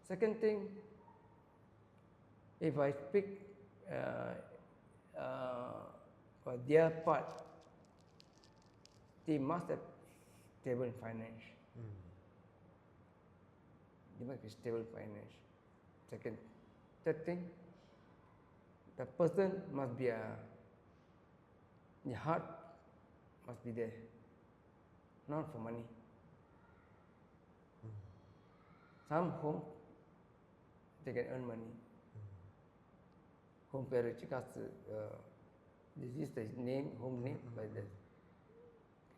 Second thing, if I speak for their part, they must have stable finance. They must be stable finance. Second. Third thing, the person must be the heart must be there, not for money. Some home, they can earn money. Home parents, this is the name, home name, but they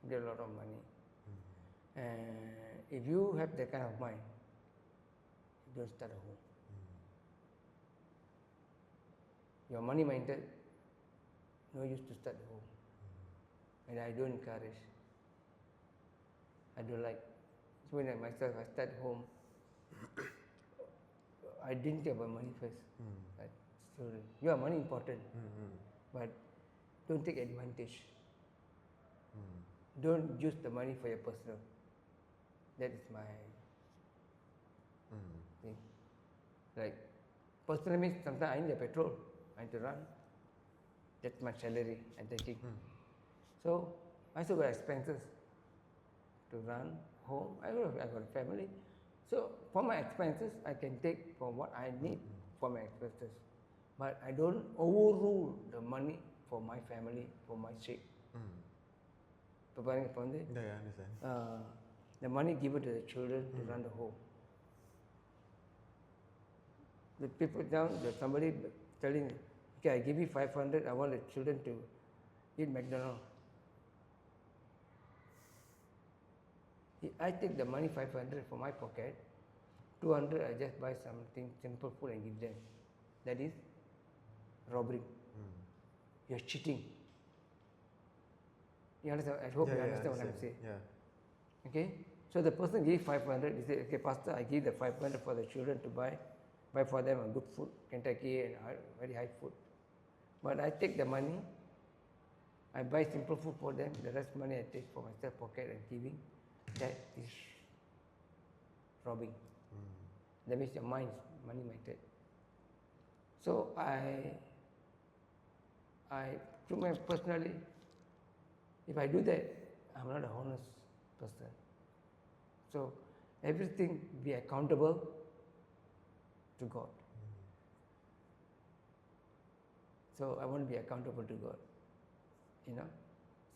get a lot of money. And if you have that kind of mind, you don't start a home. You are money minded, no use to start a home. And I don't encourage. I don't like. So when I myself, I start home, I didn't think about money first. But still, yeah, money important, but don't take advantage. Don't use the money for your personal. That is my thing. Like personal means sometimes I need the petrol, I need to run. That's my salary I'm taking. So I still got expenses to run home. I got a family. So for my expenses, I can take from what I need for my expenses. But I don't overrule the money for my family, for my sake. Yeah, I understand. The money given to the children to run the home. The people down, somebody telling, okay, I give you 500, I want the children to eat McDonald's. I take the money 500 from my pocket, 200 I just buy something simple food and give them. That is robbery. You are cheating. You understand? I hope you understand what I'm saying. Yeah. Okay? So the person gave 500, he said, okay, Pastor, I give the 500 for the children to buy for them a good food, Kentucky and very high food. But I take the money, I buy simple food for them, the rest money I take for myself pocket and giving. That is robbing. That means your mind is money minded. So to me personally, if I do that, I'm not a honest person. So everything be accountable to God. So I want to be accountable to God.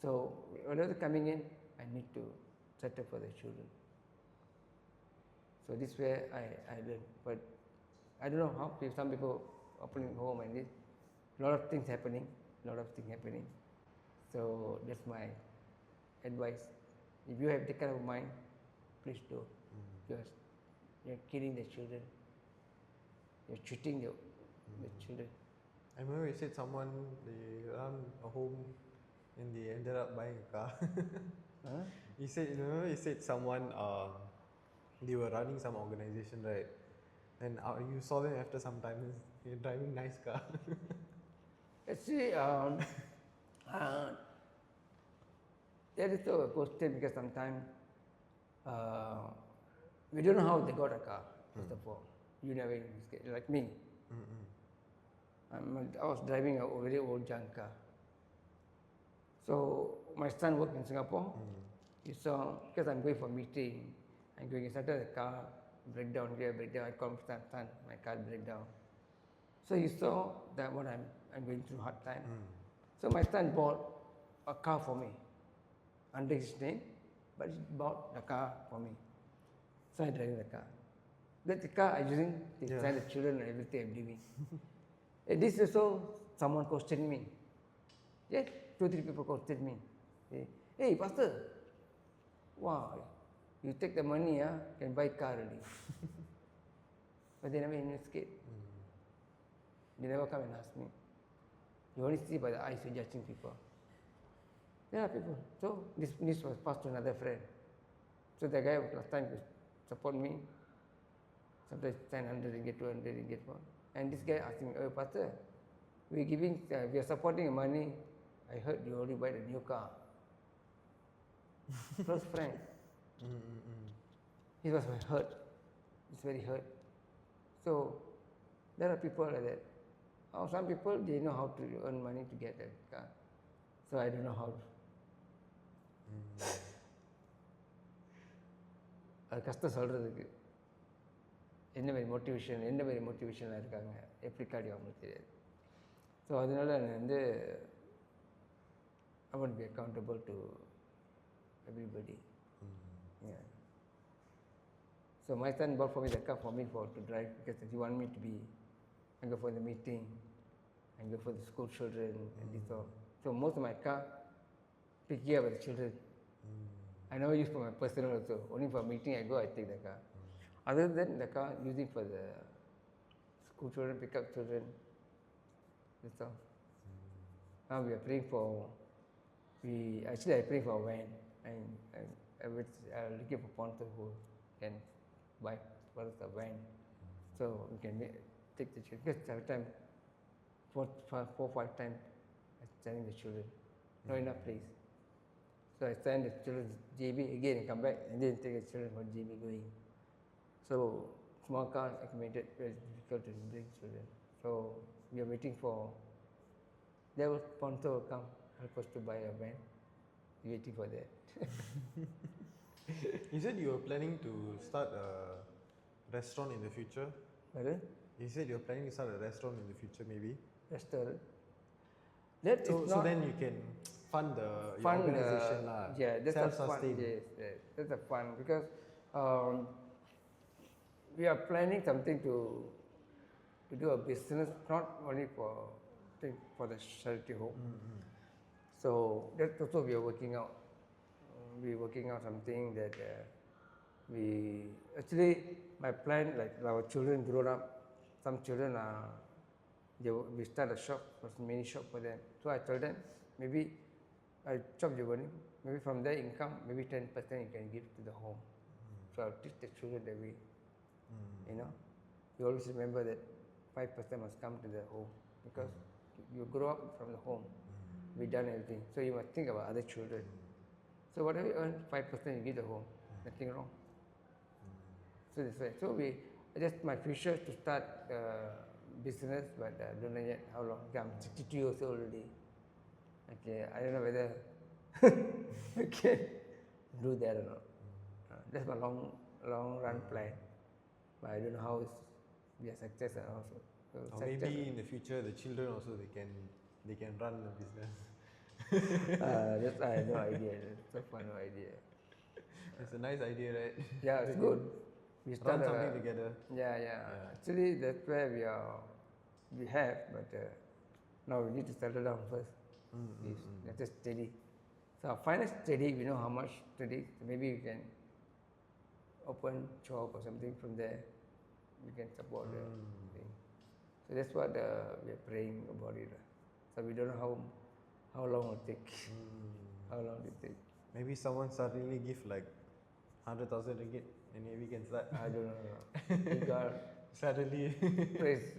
So whatever coming in, I need to settle for the children. So this way I learn. But I don't know how some people opening home and this, a lot of things happening. So that's my advice. If you have that kind of mind, please do. Because you're killing the children. You're cheating the children. I remember you said someone, they run a home and they ended up buying a car. Huh? You said someone, they were running some organization, right? And you saw them after some time, they're driving nice car. Actually, that is a question because sometimes we don't know how they got a car, first of all. You never investigate, like me. I was driving a very old junk car. So my son worked in Singapore. He saw, because I'm going for meeting, I'm going inside the car, breakdown here, breakdown. I called my son, my car breakdown. So he saw that what I'm going through hard time. So my son bought a car for me under his name, but he bought the car for me. So I'm driving the car. That the car I'm using to send the children and everything I'm doing. And this also someone questioned me. Yes, 2-3 people questioned me. Say, hey, Pastor, wow, you take the money, can buy car already. But they never investigate. They never come and ask me. You only see by the eyes you're judging people. There are people. So this was passed to another friend. So the guy last time would support me. Sometimes 100 ringgit, 200 ringgit. And this guy asked me, oh, Pastor, we are supporting your money. I heard you already buy a new car. Close friend. He was hurt. He's very hurt. So there are people like that. Some people they know how to earn money to get a car. So I don't know how. அது கஷ்டம் சொல்கிறதுக்கு என்ன மாதிரி மோட்டிவேஷனாக இருக்காங்க எப்படி காடி அவங்களுக்கு தெரியாது. ஸோ அதனால நான் வந்து I want to be accountable to everybody. Yeah. So my son bought for me the car for me to drive because he want me to be, I go for the meeting, I go for the school children and this all. So most of my car pick care of the children. I never use for my personal also. Only for meeting I go, I take the car. Other than the car, using for the school children, pick up children. That's all. Now we are praying for. I pray for a van, and I was looking for sponsor who can buy for us a van, so we can take the children. Because every time, 4-5 times, I sending the children, not enough place. So I send the children to JB again and come back, and then take the children for JB going. So small car accommodated, very difficult to bring children. So we are waiting for. There will sponsor will come. Help us to buy a van. Waiting for that. You said you were planning to start a restaurant in the future. Pardon? You said you were planning to start a restaurant in the future, maybe. Restaurant. That is So then you can fund your organization, yeah, that's a fun. self-sustain. Yes, that's a fun because we are planning something to do a business, not only for the charity home. So that's also we are working out. We're working out something that we actually my plan, like our children grown up. Some children are we start a shop, mini shop for them. So I told them maybe I chop your money. Maybe from their income, maybe 10% you can give to the home. So I'll teach the children that way. You know, you always remember that 5% must come to the home because you grow up from the home. We done everything. So you must think about other children. So whatever you earn, 5% you give the home. Nothing wrong. So that's why. So just my future to start business, but I don't know yet how long. I'm 62 years old already. Okay, I don't know whether I can do that or not. That's my long run plan. But I don't know how it's be a success also. So Or maybe in the future the children also they can run a business. That's I have no idea. That's so far no idea. It's a nice idea, right? Yeah, it's good. We Run start something together. Yeah. Actually, that's where we have, but now we need to settle down first. Let us steady. So our finance steady, we know how much steady. So maybe we can open shop or something from there. We can support the thing. So that's what we are praying about it. So we don't know how long it will take. How long it will take. Maybe someone suddenly give like 100,000 ringgit and maybe we can start. I don't know. God Suddenly. praise.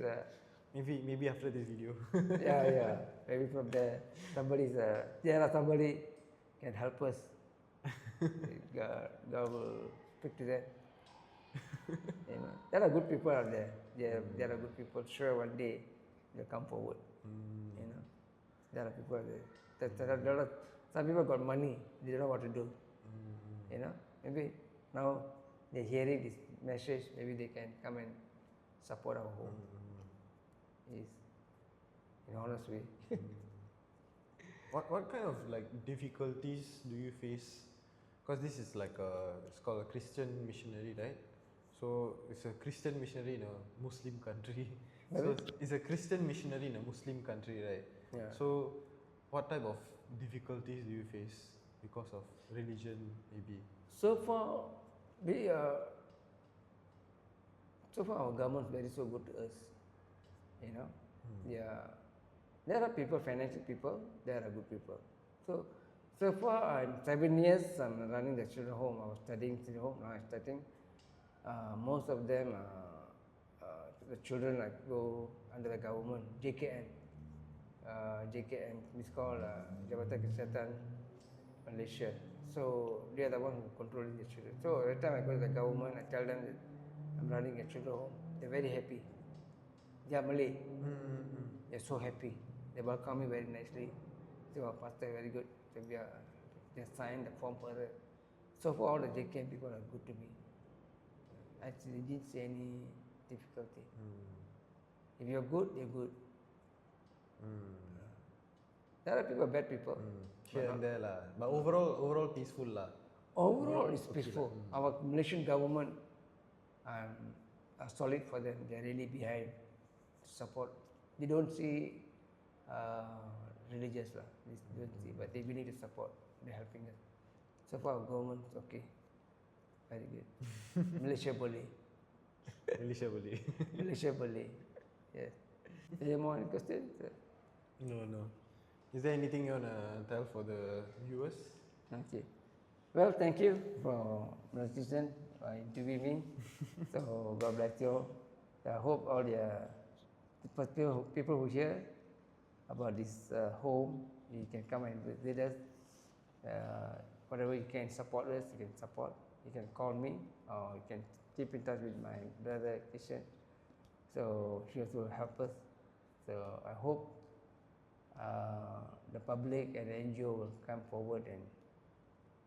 Maybe after this video. Yeah. Maybe from there, somebody can help us. God will speak to them. You know, there are good people out there. There are good people. Sure, one day they'll come forward. You know, there are people there. Some people got money. They don't know what to do. You know, maybe now they're hearing this message. Maybe they can come and support our home. Yes, in honest way. What kind of like difficulties do you face? Because this is like it's called a Christian missionary, right? So it's a Christian missionary in a Muslim country. So it's a Christian missionary in a Muslim country, right? Yeah. So what type of difficulties do you face because of religion, maybe? So far our government is very so good to us. You know, there are people, financial people, there are good people. So far, I'm 7 years. I'm running the children home. I was studying children home. Now I'm studying. Most of them, the children like go under the government, JKN. JKN is called Jabatan Kesihatan Malaysia. So they are the one who controlling the children. So every time I go to the government, I tell them that I'm running a children home. They're very happy. They are Malay. They're so happy. They welcome me very nicely. So pastor, very good. So they signed the form further. So for all the JKM people are good to me. Actually, didn't see any difficulty. If you're good, they're good. There are people, bad people. Here and there lah. But overall peaceful lah. Overall, it's peaceful. Our Malaysian government are solid for them. They're really behind support. They don't see religious lah. They don't see, but they willing to support. They're helping us. So far, our government is okay. Very good. Malaysia boleh. Malaysia boleh. Malaysia boleh. Yes. Any more questions? No. Is there anything you want to tell for the viewers? Okay. Well, thank you for Malaysian interviewing me. So God bless you. I hope all the people who hear about this home, you can come and visit us. Whatever you can support us, you can support. You can call me or you can keep in touch with my brother Kishan. So he also will help us. So I hope the public and the NGO will come forward and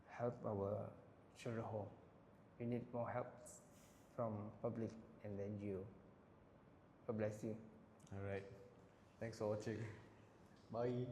help our children home. We need more help from public and the NGO. God bless you. Alright. Thanks for watching. Bye.